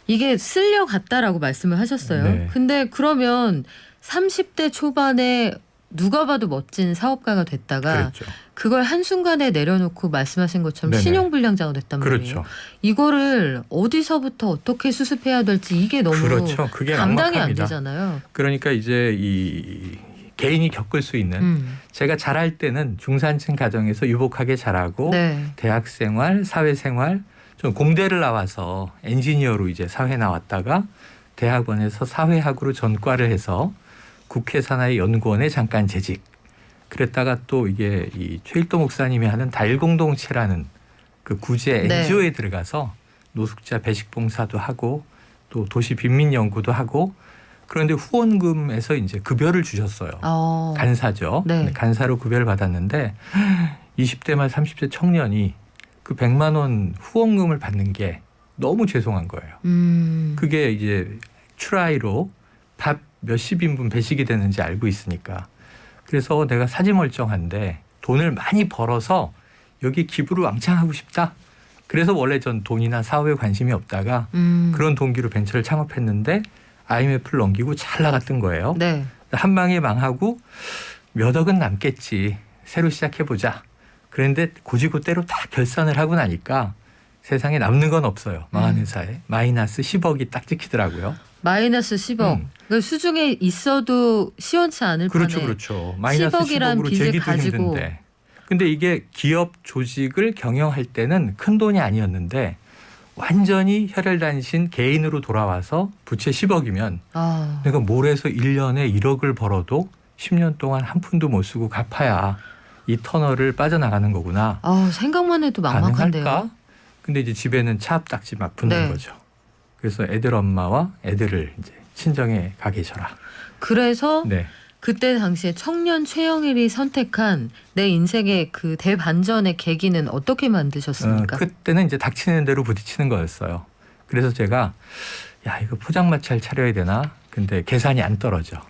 이게 쓸려갔다라고 말씀을 하셨어요. 네. 근데 그러면 30대 초반에 누가 봐도 멋진 사업가가 됐다가 그랬죠. 그걸 한순간에 내려놓고 말씀하신 것처럼 네네. 신용불량자가 됐단 말이에요. 그렇죠. 이거를 어디서부터 어떻게 수습해야 될지 이게 너무 그렇죠. 그게 감당이 안 막막합니다. 되잖아요. 그러니까 이제 이 개인이 겪을 수 있는 제가 자랄 때는 중산층 가정에서 유복하게 자라고 네. 대학 생활, 사회 생활, 좀 공대를 나와서 엔지니어로 이제 사회 나왔다가 대학원에서 사회학으로 전과를 해서 국회 산하의 연구원에 잠깐 재직. 그랬다가 또 이게 이 최일도 목사님이 하는 다일공동체라는 그 구제 네. NGO에 들어가서 노숙자 배식 봉사도 하고 또 도시 빈민 연구도 하고 그런데 후원금에서 이제 급여를 주셨어요. 간사죠. 네. 간사로 급여를 받았는데 20대 말 30대 청년이 그 100만 원 후원금을 받는 게 너무 죄송한 거예요. 그게 이제 추라이로 밥 몇십 인분 배식이 되는지 알고 있으니까. 그래서 내가 사지멀쩡한데 돈을 많이 벌어서 여기 기부를 왕창 하고 싶다. 그래서 원래 전 돈이나 사업에 관심이 없다가 그런 동기로 벤처를 창업했는데 IMF를 넘기고 잘 나갔던 거예요. 네. 한 방에 망하고 몇 억은 남겠지. 새로 시작해보자. 그런데 고지고대로 다 결산을 하고 나니까 세상에 남는 건 없어요. 망한 회사에. 마이너스 10억이 딱 찍히더라고요. 마이너스 10억. 그러니까 수중에 있어도 시원치 않을 그렇죠. 판에 그렇죠. 마이너스 10억이란 10억으로 빚을 재기도 가지고. 힘든데. 근데 이게 기업 조직을 경영할 때는 큰 돈이 아니었는데 완전히 혈혈단신 개인으로 돌아와서 부채 10억이면 아, 내가 뭘 해서 1년에 1억을 벌어도 10년 동안 한 푼도 못 쓰고 갚아야 이 터널을 빠져나가는 거구나. 생각만 해도 막막한데요. 가능할까? 근데 이제 집에는 차압딱지 막 붙는 네. 거죠. 그래서 애들 엄마와 애들을 이제 친정에 가 계셔라. 그래서 네. 그때 당시에 청년 최영일이 선택한 내 인생의 그 대반전의 계기는 어떻게 만드셨습니까? 그때는 이제 닥치는 대로 부딪히는 거였어요. 그래서 제가 야 이거 포장마차를 차려야 되나? 근데 계산이 안 떨어져.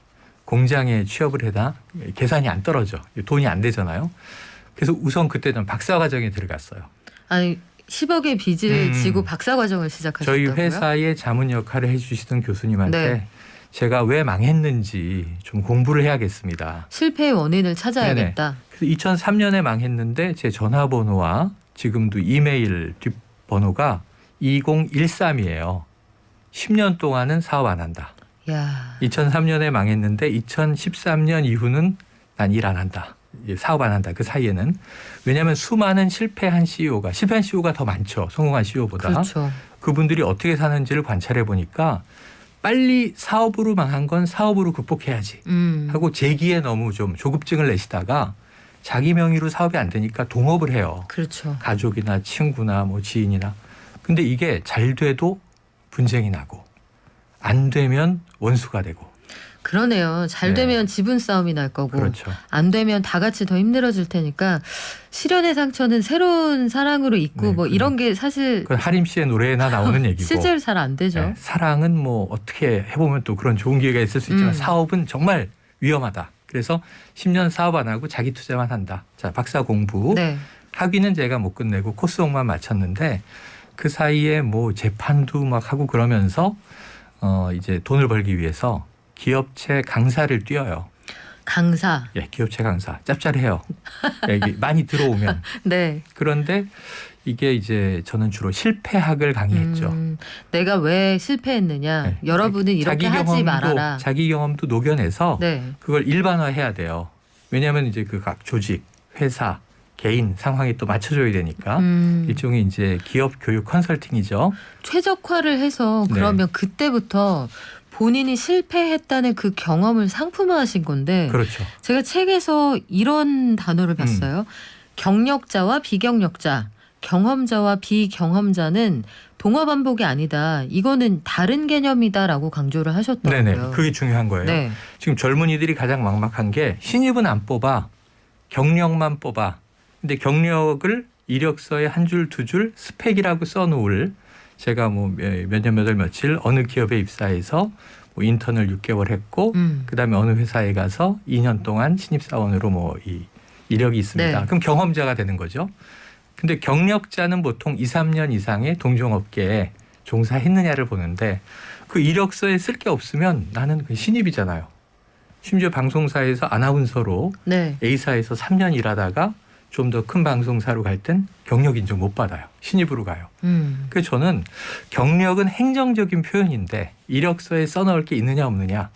공장에 취업을 해다 계산이 안 떨어져. 돈이 안 되잖아요. 그래서 우선 그때 는 박사과정에 들어갔어요. 아니 10억의 빚을 음. 지고 박사과정을 시작하셨다고요? 저희 회사의 자문 역할을 해주시던 교수님한테 네. 제가 왜 망했는지 좀 공부를 해야겠습니다. 실패의 원인을 찾아야겠다. 그래서 2003년에 망했는데 제 전화번호와 지금도 이메일 뒷번호가 2013이에요. 10년 동안은 사업 안 한다. 야, 2003년에 망했는데 2013년 이후는 난 일 안 한다. 사업 안 한다. 그 사이에는. 왜냐하면 수많은 실패한 CEO가 더 많죠. 성공한 CEO보다. 그렇죠. 그분들이 어떻게 사는지를 관찰해 보니까 빨리 사업으로 망한 건 사업으로 극복해야지 하고 재기에 너무 좀 조급증을 내시다가 자기 명의로 사업이 안 되니까 동업을 해요. 그렇죠. 가족이나 친구나 뭐 지인이나. 근데 이게 잘 돼도 분쟁이 나고 안 되면 원수가 되고. 그러네요. 잘 네. 되면 지분 싸움이 날 거고 그렇죠. 안 되면 다 같이 더 힘들어질 테니까 실연의 상처는 새로운 사랑으로 잊고 네, 뭐 이런 게 사실 그건 하림 씨의 노래에나 나오는 얘기고. 실제로 잘 안 되죠. 네, 사랑은 뭐 어떻게 해보면 또 그런 좋은 기회가 있을 수 있지만 사업은 정말 위험하다. 그래서 10년 사업 안 하고 자기 투자만 한다. 자, 박사 공부. 네. 학위는 제가 못 끝내고 코스옥만 마쳤는데 그 사이에 뭐 재판도 막 하고 그러면서 이제 돈을 벌기 위해서 기업체 강사를 뛰어요. 강사. 예, 기업체 강사. 짭짤해요. 예, 이게 많이 들어오면. 네. 그런데 이게 이제 저는 주로 실패학을 강의했죠. 내가 왜 실패했느냐. 네. 여러분은 이렇게 하지 말아라. 자기 경험도 녹여내서 네. 그걸 일반화해야 돼요. 왜냐하면 이제 그 각 조직, 회사, 개인 상황이 또 맞춰줘야 되니까 일종의 이제 기업 교육 컨설팅이죠. 최적화를 해서 네. 그러면 그때부터 본인이 실패했다는 그 경험을 상품화하신 건데 그렇죠. 제가 책에서 이런 단어를 봤어요. 경력자와 비경력자. 경험자와 비경험자는 동화 반복이 아니다. 이거는 다른 개념이다라고 강조를 하셨더라고요. 네네. 그게 중요한 거예요. 네. 지금 젊은이들이 가장 막막한 게 신입은 안 뽑아. 경력만 뽑아. 근데 경력을 이력서에 한 줄 두 줄 스펙이라고 써놓을 제가 뭐 몇 년 몇 월 며칠 어느 기업에 입사해서 뭐 인턴을 6개월 했고 그다음에 어느 회사에 가서 2년 동안 신입사원으로 뭐 이 이력이 있습니다. 네. 그럼 경험자가 되는 거죠. 근데 경력자는 보통 2, 3년 이상의 동종업계에 종사했느냐를 보는데 그 이력서에 쓸 게 없으면 나는 그 신입이잖아요. 심지어 방송사에서 아나운서로 네. A사에서 3년 일하다가 좀 더 큰 방송사로 갈 땐 경력 인정 못 받아요. 신입으로 가요. 그래서 저는 경력은 행정적인 표현인데 이력서에 써넣을 게 있느냐 없느냐.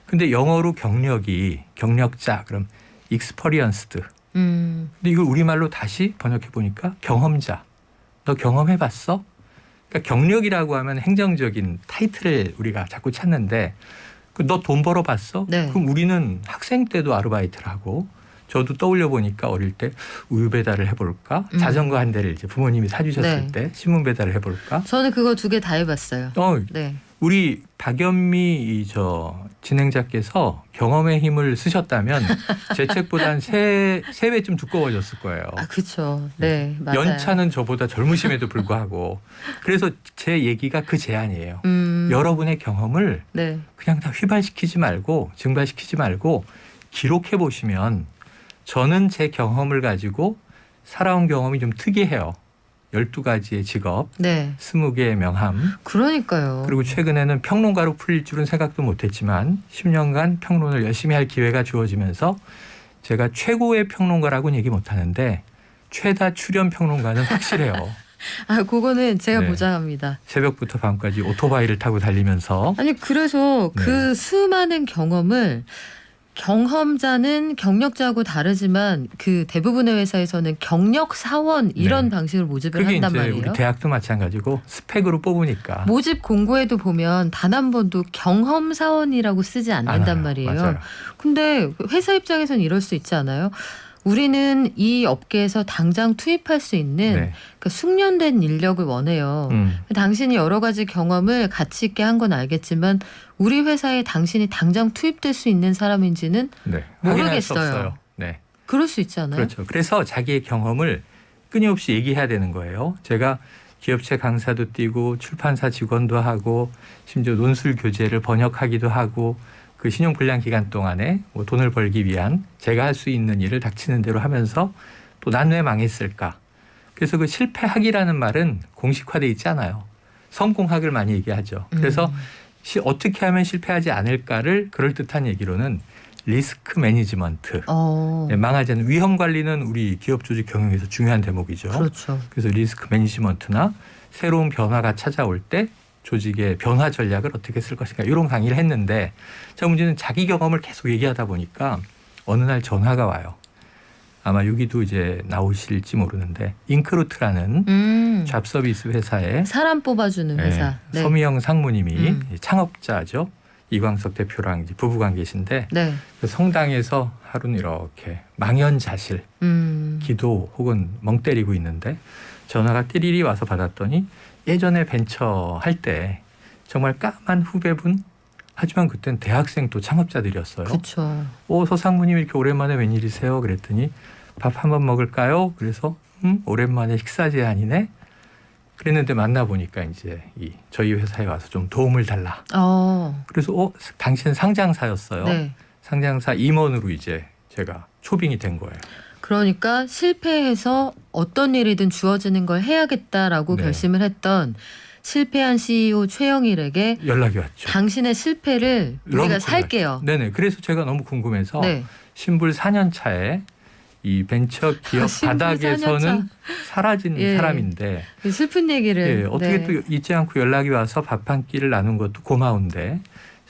근데 영어로 경력이 경력자 그럼 experienced. 근데 이걸 우리말로 다시 번역해 보니까 경험자. 너 경험해 봤어? 그러니까 경력이라고 하면 행정적인 타이틀을 우리가 자꾸 찾는데 너 돈 벌어 봤어? 네. 그럼 우리는 학생 때도 아르바이트를 하고 저도 떠올려 보니까 어릴 때 우유 배달을 해볼까? 자전거 한 대를 이제 부모님이 사주셨을 네. 때 신문 배달을 해볼까? 저는 그거 2개 다 해봤어요. 네. 우리 박연미 저 진행자께서 경험의 힘을 쓰셨다면 제 책보단 세 배쯤 두꺼워졌을 거예요. 아, 그렇죠. 네, 맞아요. 연차는 저보다 젊으심에도 불구하고 그래서 제 얘기가 그 제안이에요. 여러분의 경험을 네. 그냥 다 휘발시키지 말고 증발시키지 말고 기록해 보시면 저는 제 경험을 가지고 살아온 경험이 좀 특이해요. 12가지의 직업, 네. 20개의 명함. 그러니까요. 그리고 최근에는 평론가로 풀릴 줄은 생각도 못했지만 10년간 평론을 열심히 할 기회가 주어지면서 제가 최고의 평론가라고는 얘기 못하는데 최다 출연 평론가는 확실해요. 아, 그거는 제가 네. 보장합니다. 새벽부터 밤까지 오토바이를 타고 달리면서 아니, 그래서 네. 그 수많은 경험을 경험자는 경력자하고 다르지만 그 대부분의 회사에서는 경력 사원 이런 네. 방식으로 모집을 그게 한단 이제 말이에요. 우리 대학도 마찬가지고 스펙으로 뽑으니까 모집 공고에도 보면 단 한 번도 경험 사원이라고 쓰지 않는단 않아요. 말이에요. 맞아요. 근데 회사 입장에서는 이럴 수 있지 않아요? 우리는 이 업계에서 당장 투입할 수 있는 네. 그 숙련된 인력을 원해요. 당신이 여러 가지 경험을 가치 있게 한 건 알겠지만 우리 회사에 당신이 당장 투입될 수 있는 사람인지는 네. 확인할 수 모르겠어요. 없어요. 네. 그럴 수 있잖아요. 그렇죠. 그래서 자기의 경험을 끊임없이 얘기해야 되는 거예요. 제가 기업체 강사도 뛰고 출판사 직원도 하고 심지어 논술 교재를 번역하기도 하고 그 신용불량 기간 동안에 뭐 돈을 벌기 위한 제가 할 수 있는 일을 닥치는 대로 하면서 또 난 왜 망했을까. 그래서 그 실패학이라는 말은 공식화돼 있지 않아요. 성공학을 많이 얘기하죠. 그래서 어떻게 하면 실패하지 않을까를 그럴듯한 얘기로는 리스크 매니지먼트. 네, 망하지 않는 위험 관리는 우리 기업 조직 경영에서 중요한 대목이죠. 그렇죠. 그래서 리스크 매니지먼트나 새로운 변화가 찾아올 때 조직의 변화 전략을 어떻게 쓸 것인가 이런 강의를 했는데 자 문제는 자기 경험을 계속 얘기하다 보니까 어느 날 전화가 와요. 아마 여기도 이제 나오실지 모르는데 잉크루트라는 잡 서비스 회사에 사람 뽑아주는 회사. 네. 서미영 상무님이 창업자죠. 이광석 대표랑 이제 부부관계신데 네. 그 성당에서 하루는 이렇게 망연자실 기도 혹은 멍 때리고 있는데 전화가 띠리리 와서 받았더니 예전에 벤처 할 때 정말 까만 후배분 하지만 그땐 대학생 또 창업자들이었어요. 그렇죠. 서상무님 이렇게 오랜만에 웬일이세요? 그랬더니 밥 한번 먹을까요? 그래서 오랜만에 식사 제안이네. 그랬는데 만나보니까 이제 저희 회사에 와서 좀 도움을 달라. 그래서 당신 상장사였어요. 네. 상장사 임원으로 이제 제가 초빙이 된 거예요. 그러니까 실패해서 어떤 일이든 주어지는 걸 해야겠다라고 네. 결심을 했던 실패한 CEO 최영일에게 연락이 왔죠. 당신의 실패를 우리가 살게요. 네네. 그래서 제가 너무 궁금해서 네. 신불 4년 차에 이 벤처 기업 신불 바닥에서는 4년 차. 사라진 예. 사람인데 슬픈 얘기를. 예, 어떻게 네. 또 잊지 않고 연락이 와서 밥 한 끼를 나눈 것도 고마운데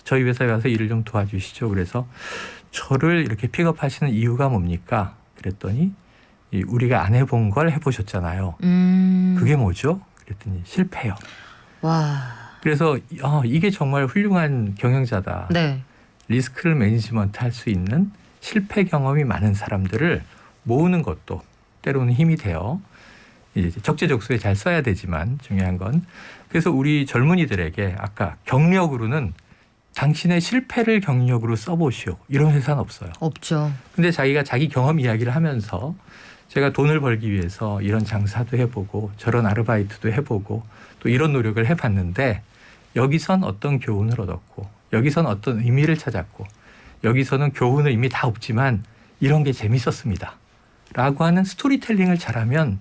저희 회사에 와서 일을 좀 도와주시죠. 그래서 저를 이렇게 픽업하시는 이유가 뭡니까? 그랬더니 우리가 안 해본 걸 해보셨잖아요. 그게 뭐죠? 그랬더니 실패요. 와. 그래서 이게 정말 훌륭한 경영자다. 네. 리스크를 매니지먼트 할 수 있는 실패 경험이 많은 사람들을 모으는 것도 때로는 힘이 돼요. 이제 적재적소에 잘 써야 되지만 중요한 건 그래서 우리 젊은이들에게 아까 경력으로는 당신의 실패를 경력으로 써보시오. 이런 회사는 없어요. 없죠. 근데 자기가 자기 경험 이야기를 하면서 제가 돈을 벌기 위해서 이런 장사도 해보고 저런 아르바이트도 해보고 또 이런 노력을 해봤는데 여기선 어떤 교훈을 얻었고 여기선 어떤 의미를 찾았고 여기서는 교훈은 이미 다 없지만 이런 게 재밌었습니다. 라고 하는 스토리텔링을 잘하면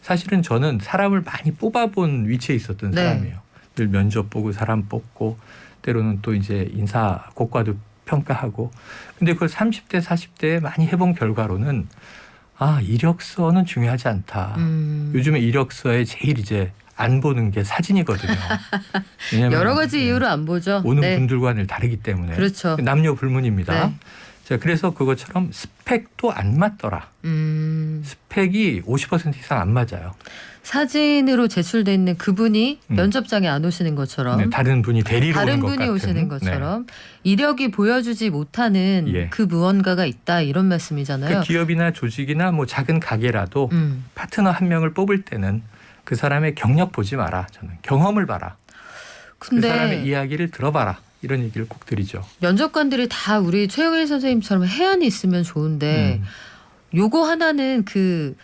사실은 저는 사람을 많이 뽑아본 위치에 있었던 네. 사람이에요. 늘 면접 보고 사람 뽑고 때로는 또 이제 인사 고과도 평가하고 근데 그걸 30대 40대에 많이 해본 결과로는 아 이력서는 중요하지 않다. 요즘에 이력서에 제일 이제 안 보는 게 사진이거든요. 왜냐하면 여러 가지 이유로 안 보죠. 오는 네. 분들과 늘 다르기 때문에 그렇죠. 남녀 불문입니다. 네. 자, 그래서 그것처럼 스펙도 안 맞더라. 스펙이 50% 이상 안 맞아요. 사진으로 제출돼 있는 그분이 면접장에 안 오시는 것처럼 네, 다른 분이 데리러 다른 오는 것 분이 같은. 오시는 것처럼 이력이 보여주지 못하는 예. 그 무언가가 있다 이런 말씀이잖아요. 그 기업이나 조직이나 뭐 작은 가게라도 파트너 한 명을 뽑을 때는 그 사람의 경력 보지 마라. 저는 경험을 봐라. 그 사람의 근데 이야기를 들어봐라. 이런 얘기를 꼭 드리죠. 면접관들이 다 우리 최영일 선생님처럼 해안이 있으면 좋은데 요거 하나는 그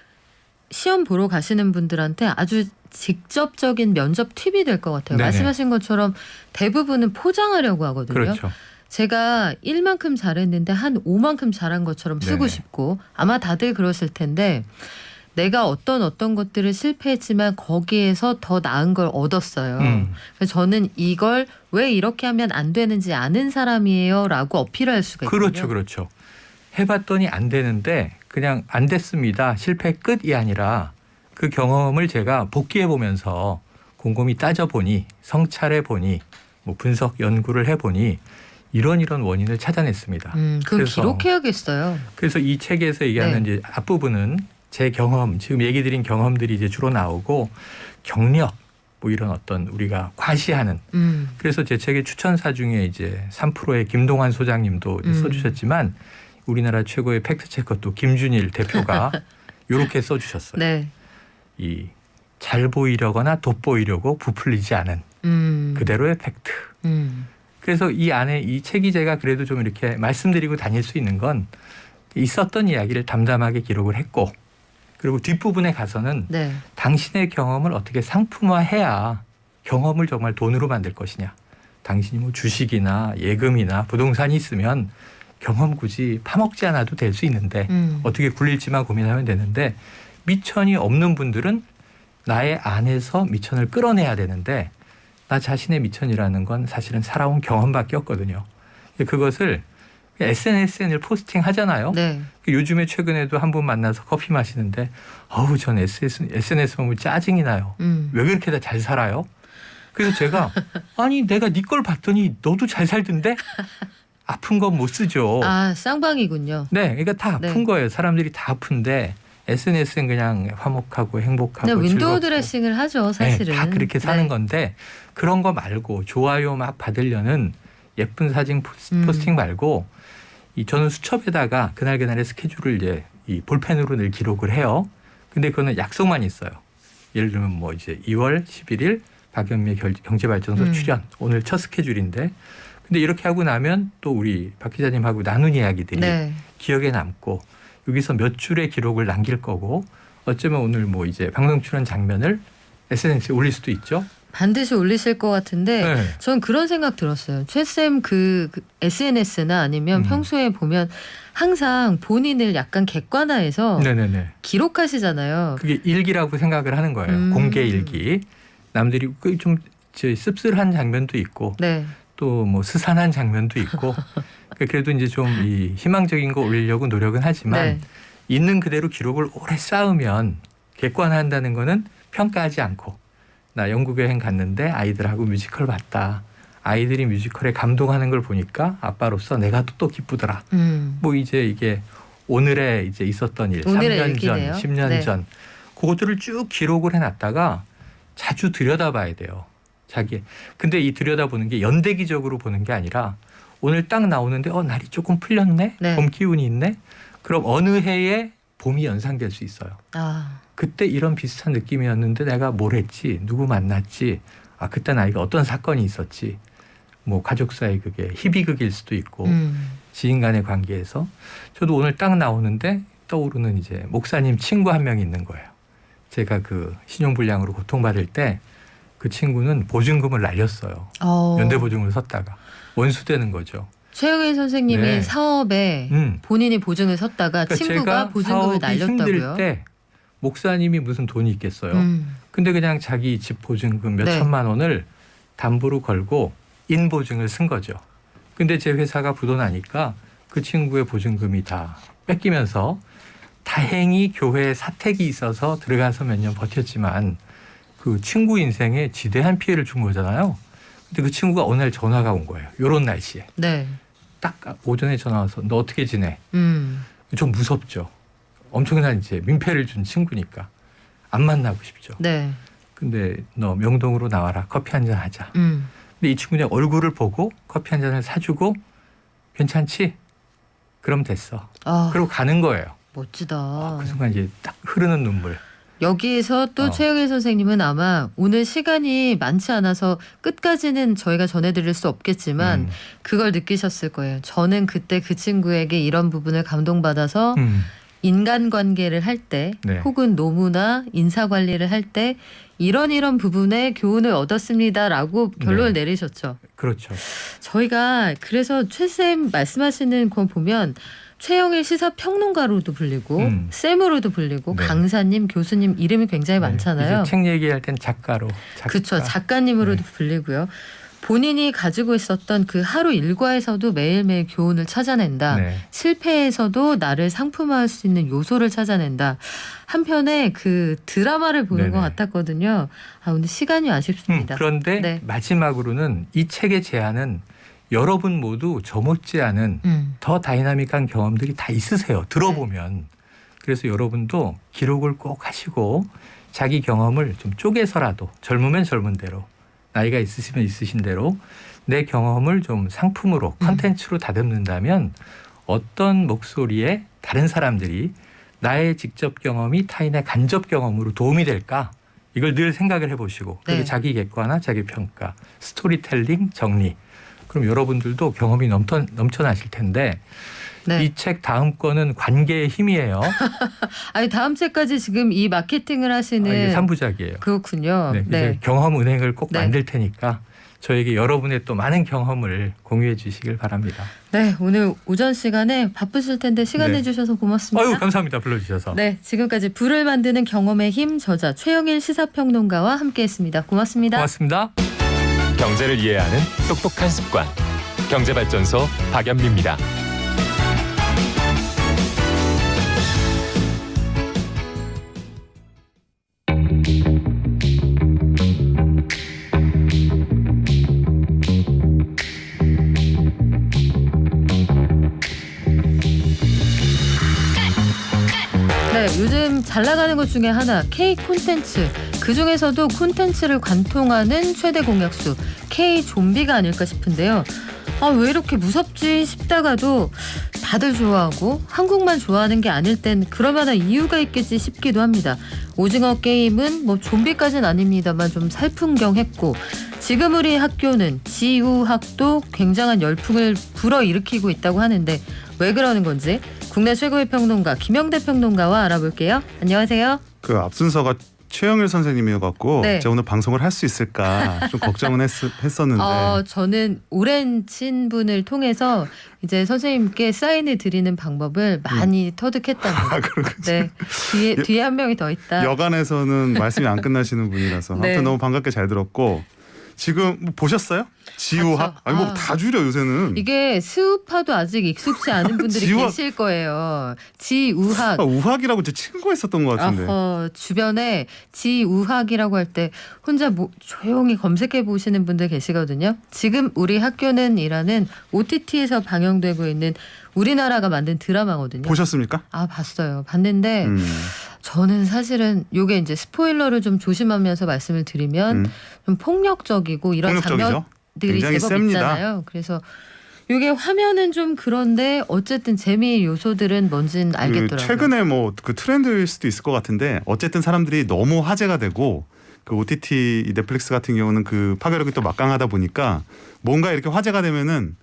시험 보러 가시는 분들한테 아주 직접적인 면접 팁이 될 것 같아요. 네네. 말씀하신 것처럼 대부분은 포장하려고 하거든요. 그렇죠. 제가 1만큼 잘했는데 한 5만큼 잘한 것처럼 쓰고 네네. 싶고 아마 다들 그러실 텐데 내가 어떤 것들을 실패했지만 거기에서 더 나은 걸 얻었어요. 그래서 저는 이걸 왜 이렇게 하면 안 되는지 아는 사람이에요 라고 어필할 수가 있거든요. 그렇죠. 그렇죠. 해봤더니 안 되는데 그냥 안 됐습니다. 실패 끝이 아니라 그 경험을 제가 복기해 보면서 곰곰이 따져보니 성찰해 보니 뭐 분석 연구를 해보니 이런 원인을 찾아냈습니다. 그걸 그래서 기록해야겠어요. 그래서 이 책에서 얘기하는 네. 이제 앞부분은 제 경험, 지금 얘기 드린 경험들이 이제 주로 나오고 경력, 뭐 이런 어떤 우리가 과시하는. 그래서 제 책의 추천사 중에 이제 3프로의 김동환 소장님도 이제 써주셨지만 우리나라 최고의 팩트체커 또 김준일 대표가 이렇게 써주셨어요. 네. 이 잘 보이려거나 돋보이려고 부풀리지 않은 그대로의 팩트. 그래서 이 안에 이 책이 제가 그래도 좀 이렇게 말씀드리고 다닐 수 있는 건 있었던 이야기를 담담하게 기록을 했고 그리고 뒷부분에 가서는 네. 당신의 경험을 어떻게 상품화해야 경험을 정말 돈으로 만들 것이냐. 당신이 뭐 주식이나 예금이나 부동산이 있으면 경험 굳이 파먹지 않아도 될 수 있는데 어떻게 굴릴지만 고민하면 되는데 미천이 없는 분들은 나의 안에서 미천을 끌어내야 되는데 나 자신의 미천이라는 건 사실은 살아온 경험밖에 없거든요. 그것을 SNS에 포스팅 하잖아요. 네. 요즘에 최근에도 한 분 만나서 커피 마시는데 어우 전 SNS 보면 짜증이 나요. 왜 그렇게 다 잘 살아요? 그래서 제가 아니 내가 네 걸 봤더니 너도 잘 살던데 아픈 건 못 쓰죠. 아 쌍방이군요. 네, 그러니까 다 아픈 네. 거예요. 사람들이 다 아픈데 SNS는 그냥 화목하고 행복하고 그냥 윈도우 즐겁고. 드레싱을 하죠 사실은. 네, 다 그렇게 사는 네. 건데 그런 거 말고 좋아요 막 받으려는 예쁜 사진 포스팅 말고 저는 수첩에다가 그날의 스케줄을 이제 이 볼펜으로 늘 기록을 해요. 근데 그거는 약속만 있어요. 예를 들면 뭐 이제 2월 11일 박연미 경제발전소 출연 오늘 첫 스케줄인데 근데 이렇게 하고 나면 또 우리 박 기자님하고 나눈 이야기들이 네. 기억에 남고 여기서 몇 줄의 기록을 남길 거고 어쩌면 오늘 뭐 이제 방송 출연 장면을 SNS에 올릴 수도 있죠. 반드시 올리실 것 같은데 네. 전 그런 생각 들었어요. 최쌤 그 SNS나 아니면 평소에 보면 항상 본인을 약간 객관화해서 네네네. 기록하시잖아요. 그게 일기라고 생각을 하는 거예요. 공개 일기. 남들이 좀 씁쓸한 장면도 있고 네. 또 뭐 스산한 장면도 있고 그래도 이제 좀 이 희망적인 거 올리려고 노력은 하지만 네. 있는 그대로 기록을 오래 쌓으면 객관화한다는 거는 평가하지 않고 나 영국 여행 갔는데 아이들하고 뮤지컬 봤다. 아이들이 뮤지컬에 감동하는 걸 보니까 아빠로서 내가 또 기쁘더라. 뭐 이제 이게 오늘에 이제 있었던 일, 오늘의 3년 일기네요. 전, 10년 네. 전 그것들을 쭉 기록을 해놨다가 자주 들여다봐야 돼요. 근데 이 들여다보는 게 연대기적으로 보는 게 아니라 오늘 딱 나오는데 날이 조금 풀렸네? 네. 봄 기운이 있네? 그럼 어느 해에 봄이 연상될 수 있어요. 아, 그때 이런 비슷한 느낌이었는데 내가 뭘 했지, 누구 만났지, 아 그때 나이가 어떤 사건이 있었지, 뭐 가족 사이 그게 희비극일 수도 있고 지인 간의 관계에서 저도 오늘 딱 나오는데 떠오르는 이제 목사님 친구 한 명이 있는 거예요. 제가 그 신용불량으로 고통받을 때 그 친구는 보증금을 날렸어요. 연대보증으로 섰다가 원수되는 거죠. 최영일 선생님이 네. 사업에 본인이 보증을 섰다가 그러니까 친구가 제가 보증금을 사업이 힘들 날렸다고요. 때 목사님이 무슨 돈이 있겠어요. 근데 그냥 자기 집 보증금 몇 네. 천만 원을 담보로 걸고 인보증을 쓴 거죠. 근데 제 회사가 부도나니까 그 친구의 보증금이 다 뺏기면서 다행히 교회에 사택이 있어서 들어가서 몇 년 버텼지만 그 친구 인생에 지대한 피해를 준 거잖아요. 근데 그 친구가 어느 날 전화가 온 거예요. 요런 날씨에. 네. 딱 오전에 전화 와서 너 어떻게 지내? 음. 좀 무섭죠. 엄청난 이제 민폐를 준 친구니까 안 만나고 싶죠. 네. 근데 너 명동으로 나와라. 커피 한잔 하자. 근데 이 친구는 얼굴을 보고 커피 한 잔을 사주고 괜찮지? 그럼 됐어. 아, 그리고 가는 거예요. 멋지다. 그 순간 이제 딱 흐르는 눈물. 여기에서 또 최영일 선생님은 아마 오늘 시간이 많지 않아서 끝까지는 저희가 전해드릴 수 없겠지만 그걸 느끼셨을 거예요. 저는 그때 그 친구에게 이런 부분을 감동받아서 인간관계를 할 때 네. 혹은 노무나 인사관리를 할 때 이런 부분에 교훈을 얻었습니다라고 결론을 네. 내리셨죠. 그렇죠. 저희가 그래서 최쌤 말씀하시는 거 보면 최영일 시사평론가로도 불리고 쌤으로도 불리고 네. 강사님, 교수님 이름이 굉장히 네. 많잖아요. 이제 책 얘기할 땐 작가로. 그렇죠. 작가님으로도 불리고요. 본인이 가지고 있었던 그 하루 일과에서도 매일매일 교훈을 찾아낸다. 네. 실패에서도 나를 상품화할 수 있는 요소를 찾아낸다. 한편에 그 드라마를 보는 네네. 것 같았거든요. 아, 오늘 시간이 아쉽습니다. 그런데 네. 마지막으로는 이 책의 제안은 여러분 모두 저 못지않은 더 다이나믹한 경험들이 다 있으세요. 들어보면. 그래서 여러분도 기록을 꼭 하시고 자기 경험을 좀 쪼개서라도 젊으면 젊은 대로 나이가 있으시면 있으신 대로 내 경험을 좀 상품으로 컨텐츠로 다듬는다면 어떤 목소리에 다른 사람들이 나의 직접 경험이 타인의 간접 경험으로 도움이 될까? 이걸 늘 생각을 해보시고 그리고 네. 자기 객관화, 자기 평가, 스토리텔링, 정리. 그럼 여러분들도 경험이 넘쳐나실 텐데 네. 이 책 다음 거는 관계의 힘이에요. 아니 다음 책까지 지금 이 마케팅을 하시는 이게 3부작이에요. 그렇군요. 네, 네. 그래서 경험 은행을 꼭 네. 만들 테니까 저에게 여러분의 또 많은 경험을 공유해 주시길 바랍니다. 네, 오늘 오전 시간에 바쁘실 텐데 시간 네. 내주셔서 고맙습니다. 아유, 감사합니다. 불러주셔서. 네, 지금까지 불을 만드는 경험의 힘 저자 최영일 시사평론가와 함께했습니다. 고맙습니다. 고맙습니다. 경제를 이해하는 똑똑한 습관. 경제발전소 박연미입니다. 네, 요즘 잘 나가는 것 중에 하나 K 콘텐츠. 그 중에서도 콘텐츠를 관통하는 최대 공약수 K 좀비가 아닐까 싶은데요. 아, 왜 이렇게 무섭지 싶다가도 다들 좋아하고 한국만 좋아하는 게 아닐 땐 그럴 만한 이유가 있겠지 싶기도 합니다. 오징어 게임은 뭐 좀비까지는 아닙니다만 좀 살풍경했고 지금 우리 학교는 지우학도 굉장한 열풍을 불어일으키고 있다고 하는데 왜 그러는 건지 국내 최고의 평론가 김영대 평론가와 알아볼게요. 안녕하세요. 그 앞순서가 최영일 선생님이어갖고 네. 제가 오늘 방송을 할 수 있을까 좀 걱정은 했었는데 저는 오랜 친분을 통해서 이제 선생님께 사인을 드리는 방법을 많이 터득했답니다. 그렇군요. 네, 뒤에 한 명이 더 있다. 여간에서는 말씀이 안 끝나시는 분이라서 네. 아무튼 너무 반갑게 잘 들었고 지금 뭐 보셨어요? 지우학? 봤죠. 아니 뭐 아. 다 줄여 요새는. 이게 스우파도 아직 익숙치 않은 분들이 지우학. 계실 거예요. 지우학. 우학이라고 제 친구가 있었던 것 같은데. 주변에 지우학이라고 할 때 혼자 조용히 검색해 보시는 분들 계시거든요. 지금 우리 학교는 이라는 OTT에서 방영되고 있는 우리나라가 만든 드라마거든요. 보셨습니까? 아, 봤어요. 봤는데 저는 사실은 요게 이제 스포일러를 좀 조심하면서 말씀을 드리면 좀 폭력적이고 이런 폭력적이죠? 장면들이 굉장히 제법 셉니다. 있잖아요. 그래서 이게 화면은 좀 그런데 어쨌든 재미 요소들은 뭔진 알겠더라고요. 최근에 뭐 그 트렌드일 수도 있을 것 같은데 어쨌든 사람들이 너무 화제가 되고 그 OTT 이 넷플릭스 같은 경우는 그 파괴력이 또 막강하다 보니까 뭔가 이렇게 화제가 되면은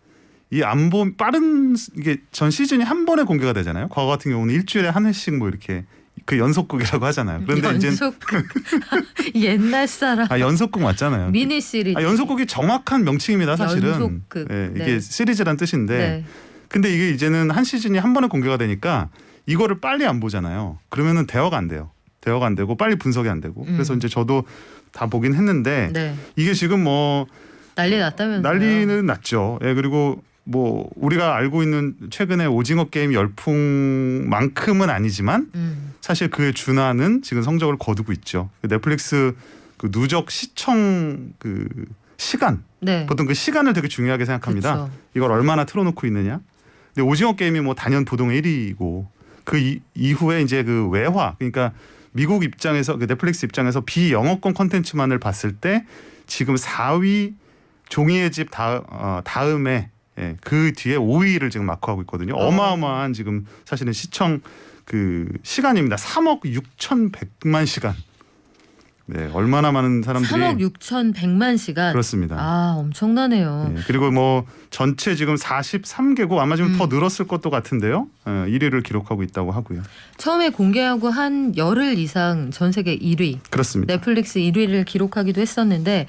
이 안보 빠른 이게 전 시즌이 한 번에 공개가 되잖아요. 과거 같은 경우는 일주일에 한 회씩 뭐 이렇게 그 연속극이라고 하잖아요. 그런데 이제 연속극 옛날 사람 연속극 맞잖아요. 미니 시리즈 연속극이 정확한 명칭입니다. 사실은. 연속극. 네, 이게 네. 시리즈란 뜻인데 네. 근데 이게 이제는 한 시즌이 한 번에 공개가 되니까 이거를 빨리 안 보잖아요. 그러면은 대화가 안 돼요. 대화가 안 되고 빨리 분석이 안 되고. 그래서 이제 저도 다 보긴 했는데 네. 이게 지금 뭐 난리 났다면서요. 난리는 났죠. 예, 그리고 뭐 우리가 알고 있는 최근에 오징어 게임 열풍만큼은 아니지만 사실 그에 준하는 지금 성적을 거두고 있죠. 넷플릭스 그 누적 시청 그 시간 네. 보통 그 시간을 되게 중요하게 생각합니다. 그쵸. 이걸 얼마나 틀어놓고 있느냐. 근데 오징어 게임이 뭐 단연 부동 1위고 그 이후에 이제 그 외화 그러니까 미국 입장에서 그 넷플릭스 입장에서 비영어권 콘텐츠만을 봤을 때 지금 4위 종이의 집 다음에 예, 그 뒤에 5위를 지금 마크하고 있거든요. 어마어마한 지금 사실은 시청 그 시간입니다. 3억 6,100만 시간. 네, 얼마나 많은 사람들이 3억 6,100만 시간. 그렇습니다. 아, 엄청나네요. 예, 그리고 뭐 전체 지금 43개국 아마 좀 더 늘었을 것도 같은데요. 1위를 기록하고 있다고 하고요. 처음에 공개하고 한 열흘 이상 전 세계 1위. 그렇습니다. 넷플릭스 1위를 기록하기도 했었는데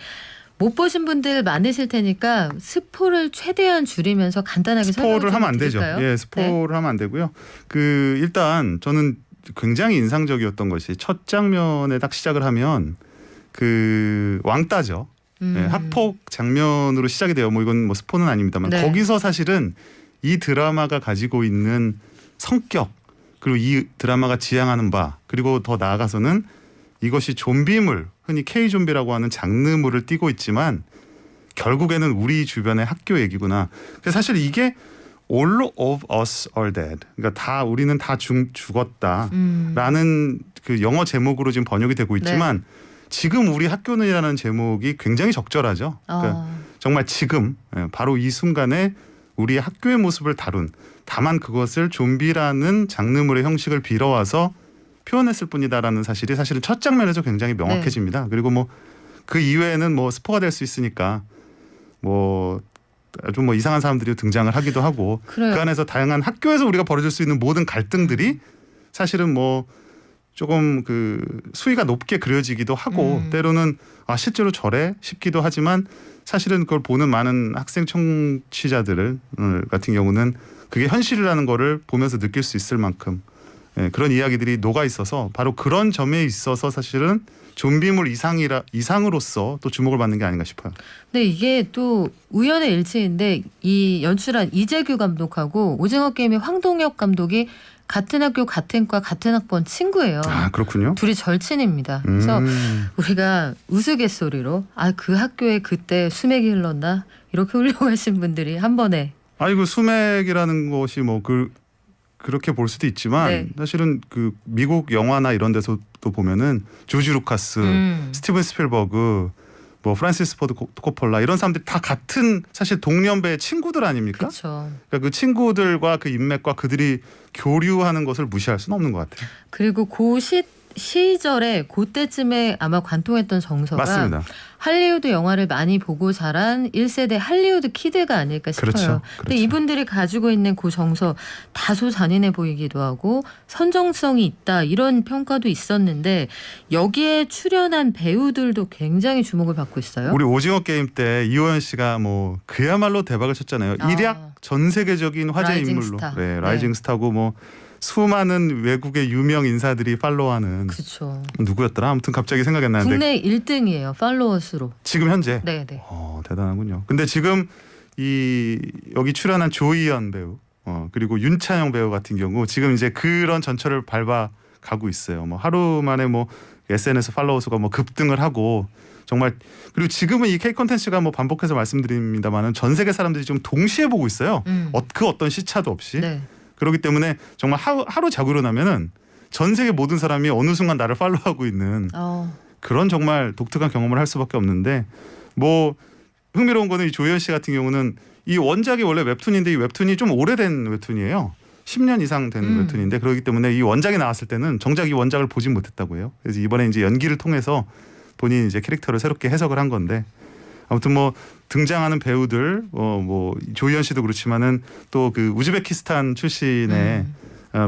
못 보신 분들 많으실 테니까 스포를 최대한 줄이면서 간단하게 스포를 하면 안 되죠. 드릴까요? 예, 스포를 하면 안 되고요. 그 일단 저는 굉장히 인상적이었던 것이 첫 장면에 딱 시작을 하면 그 왕따죠. 예, 학폭 장면으로 시작이 돼요. 뭐 이건 뭐 스포는 아닙니다만 네. 거기서 사실은 이 드라마가 가지고 있는 성격 그리고 이 드라마가 지향하는 바 그리고 더 나아가서는 이것이 좀비물 흔히 K-좀비라고 하는 장르물을 띠고 있지만 결국에는 우리 주변의 학교 얘기구나. 그래서 사실 이게 All of us are dead. 그러니까 다 우리는 다 죽었다라는 그 영어 제목으로 지금 번역이 되고 있지만 지금 우리 학교는이라는 제목이 굉장히 적절하죠. 그러니까 정말 지금 바로 이 순간에 우리 학교의 모습을 다룬 다만 그것을 좀비라는 장르물의 형식을 빌어와서 표현했을 뿐이다라는 사실이 사실은 첫 장면에서 굉장히 명확해집니다. 그리고 뭐 그 이외에는 뭐 스포가 될 수 있으니까 뭐 좀 뭐 이상한 사람들이 등장을 하기도 하고 그래요. 그 안에서 다양한 학교에서 우리가 벌어질 수 있는 모든 갈등들이 사실은 뭐 조금 그 수위가 높게 그려지기도 하고 때로는 아 실제로 저래 싶기도 하지만 사실은 그걸 보는 많은 학생 청취자들 같은 경우는 그게 현실이라는 거를 보면서 느낄 수 있을 만큼 그런 이야기들이 녹아 있어서 바로 그런 점에 있어서 사실은 좀비물 이상으로서 또 주목을 받는 게 아닌가 싶어요. 근데 이게 또 우연의 일치인데 이 연출한 이재규 감독하고 오징어 게임의 황동혁 감독이 같은 학교 같은 과 같은 학번 친구예요. 아 그렇군요. 둘이 절친입니다. 그래서 우리가 우스갯소리로 아 그 학교에 그때 수맥이 흘렀나 이렇게 훌륭하신 분들이 한 번에 아이고 수맥이라는 것이 뭐 그렇게 볼 수도 있지만 사실은 그 미국 영화나 이런 데서도 보면은 조지 루카스, 스티븐 스필버그, 뭐 프란시스 포드 코폴라 이런 사람들이 다 같은 사실 동년배 친구들 아닙니까? 그렇죠. 그러니까 그 친구들과 그 인맥과 그들이 교류하는 것을 무시할 수는 없는 것 같아요. 그리고 시절에 그때쯤에 아마 관통했던 정서가 맞습니다. 할리우드 영화를 많이 보고 자란 1세대 할리우드 키드가 아닐까 싶어요. 그렇죠. 근데 이분들이 가지고 있는 그 정서 다소 잔인해 보이기도 하고 선정성이 있다 이런 평가도 있었는데 여기에 출연한 배우들도 굉장히 주목을 받고 있어요. 우리 오징어 게임 때 이호연 씨가 뭐 그야말로 대박을 쳤잖아요. 일약 전 세계적인 화제 라이징 인물로. 스타. 네, 라이징 스타고 뭐 수많은 외국의 유명 인사들이 팔로우하는 그렇죠. 누구였더라? 아무튼 갑자기 생각이 안 나는데 국내 1등이에요. 팔로워 수로. 지금 현재 네. 대단하군요. 근데 지금 여기 출연한 조이연 배우 그리고 윤찬영 배우 같은 경우 지금 이제 그런 전철을 밟아가고 있어요. 뭐 하루 만에 뭐 SNS 팔로워 수가 뭐 급등을 하고 정말 그리고 지금은 이 K 콘텐츠가 뭐 반복해서 말씀드립니다만은 전 세계 사람들이 좀 동시에 보고 있어요. 그 어떤 시차도 없이. 네. 그렇기 때문에 정말 하루 자고 일어나면은 전 세계 모든 사람이 어느 순간 나를 팔로우하고 있는 그런 정말 독특한 경험을 할 수밖에 없는데 뭐 흥미로운 거는 이 조현 씨 같은 경우는 이 원작이 원래 웹툰인데 이 웹툰이 좀 오래된 웹툰이에요. 10년 이상 된 웹툰인데 그렇기 때문에 이 원작이 나왔을 때는 정작 이 원작을 보진 못했다고 해요. 그래서 이번에 이제 연기를 통해서 본인이 이제 캐릭터를 새롭게 해석을 한 건데 아무튼 뭐 등장하는 배우들 뭐 조희연 씨도 그렇지만은 또 그 우즈베키스탄 출신의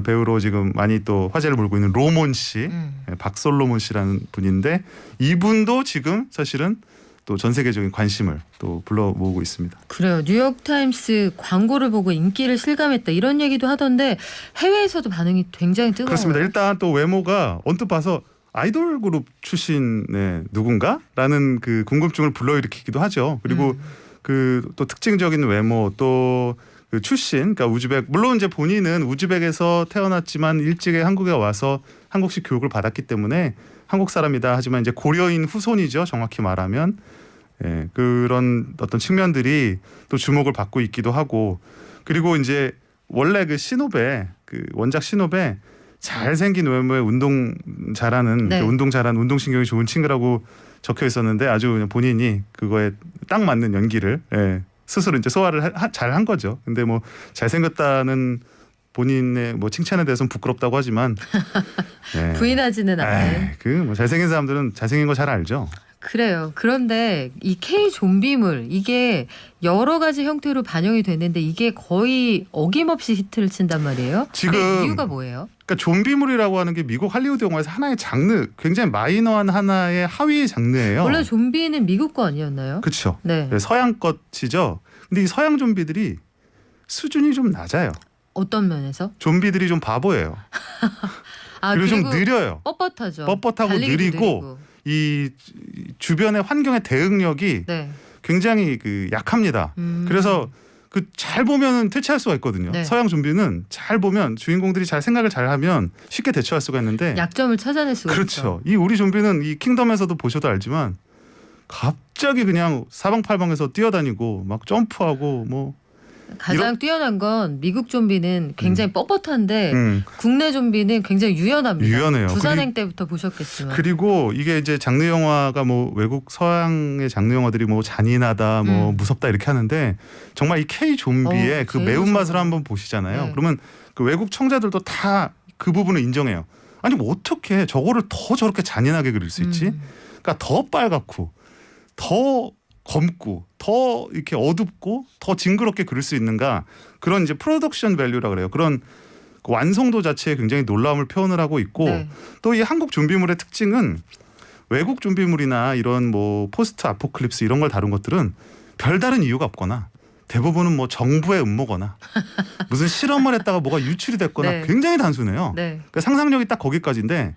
배우로 지금 많이 또 화제를 몰고 있는 로몬 씨, 박솔로몬 씨라는 분인데 이분도 지금 사실은 또 전 세계적인 관심을 또 불러 모으고 있습니다. 그래요. 뉴욕타임스 광고를 보고 인기를 실감했다 이런 얘기도 하던데 해외에서도 반응이 굉장히 뜨거워요. 그렇습니다. 일단 또 외모가 언뜻 봐서 아이돌 그룹 출신의 누군가라는 그 궁금증을 불러일으키기도 하죠. 그리고 그 또 특징적인 외모 또 그 출신, 그러니까 우즈벡 물론 이제 본인은 우즈벡에서 태어났지만 일찍에 한국에 와서 한국식 교육을 받았기 때문에 한국 사람이다 하지만 이제 고려인 후손이죠. 정확히 말하면 예, 그런 어떤 측면들이 또 주목을 받고 있기도 하고 그리고 이제 원래 그 신업에 그 원작 신업에 잘생긴 외모에 운동 잘하는 네. 운동 잘하는 운동신경이 좋은 친구라고 적혀 있었는데 아주 그냥 본인이 그거에 딱 맞는 연기를 스스로 이제 소화를 잘 한 거죠. 근데 뭐 잘생겼다는 본인의 뭐 칭찬에 대해서는 부끄럽다고 하지만 부인하지는 않아요. 그 뭐 잘생긴 사람들은 잘생긴 거 잘 알죠. 그래요. 그런데 이 K 좀비물 이게 여러 가지 형태로 반영이 됐는데 이게 거의 어김없이 히트를 친단 말이에요. 지금 이유가 뭐예요? 그러니까 좀비물이라고 하는 게 미국 할리우드 영화에서 하나의 장르, 굉장히 마이너한 하나의 하위 장르예요. 원래 좀비는 미국 거 아니었나요? 그렇죠. 네. 서양 것이죠. 근데 이 서양 좀비들이 수준이 좀 낮아요. 어떤 면에서? 좀비들이 좀 바보예요. 그리고 좀 느려요. 뻣뻣하죠. 뻣뻣하고 달리기도 느리고 이 주변의 환경의 대응력이 네. 굉장히 그 약합니다. 그래서 그 잘 보면은 대처할 수가 있거든요. 네. 서양 좀비는 잘 보면 주인공들이 잘 생각을 잘 하면 쉽게 대처할 수가 있는데 약점을 찾아낼 수가 있죠. 그렇죠. 이 우리 좀비는 이 킹덤에서도 보셔도 알지만 갑자기 그냥 사방팔방에서 뛰어다니고 막 점프하고 뭐 가장 뛰어난 건 미국 좀비는 굉장히 뻣뻣한데 국내 좀비는 굉장히 유연합니다. 유연해요. 부산행 때부터 보셨겠지만. 그리고 이게 이제 장르 영화가 뭐 외국 서양의 장르 영화들이 뭐 잔인하다 뭐 무섭다 이렇게 하는데 정말 이 K 좀비의 그 매운맛을 한번 보시잖아요. 네. 그러면 그 외국 청자들도 다 그 부분을 인정해요. 아니 뭐 어떻게 저거를 더 저렇게 잔인하게 그릴 수 있지? 그러니까 더 빨갛고 더 검고 더 이렇게 어둡고 더 징그럽게 그릴 수 있는가 그런 이제 프로덕션 밸류라 그래요. 그런 그 완성도 자체에 굉장히 놀라움을 표현을 하고 있고 네. 또 이 한국 좀비물의 특징은 외국 좀비물이나 이런 뭐 포스트 아포칼립스 이런 걸 다룬 것들은 별다른 이유가 없거나 대부분은 뭐 정부의 음모거나 무슨 실험을 했다가 뭐가 유출이 됐거나 네. 굉장히 단순해요. 네. 그러니까 상상력이 딱 거기까지인데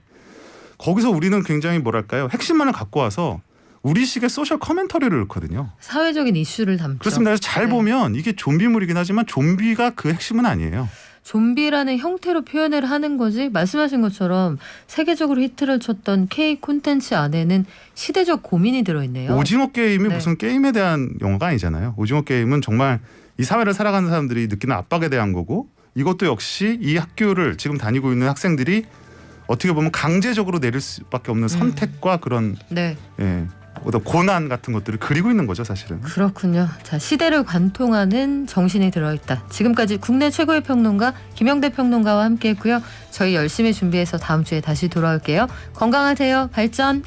거기서 우리는 굉장히 뭐랄까요 핵심만을 갖고 와서 우리식의 소셜 커멘터리를 넣거든요. 사회적인 이슈를 담죠. 그렇습니다. 그래서 잘 네. 보면 이게 좀비물이긴 하지만 좀비가 그 핵심은 아니에요. 좀비라는 형태로 표현을 하는 거지 말씀하신 것처럼 세계적으로 히트를 쳤던 K 콘텐츠 안에는 시대적 고민이 들어있네요. 오징어 게임이 네. 무슨 게임에 대한 영화가 아니잖아요. 오징어 게임은 정말 이 사회를 살아가는 사람들이 느끼는 압박에 대한 거고 이것도 역시 이 학교를 지금 다니고 있는 학생들이 어떻게 보면 강제적으로 내릴 수밖에 없는 선택과 그런 네. 어떤 고난 같은 것들을 그리고 있는 거죠, 사실은. 그렇군요. 자, 시대를 관통하는 정신이 들어있다. 지금까지 국내 최고의 평론가 김영대 평론가와 함께했고요. 저희 열심히 준비해서 다음 주에 다시 돌아올게요. 건강하세요. 발전.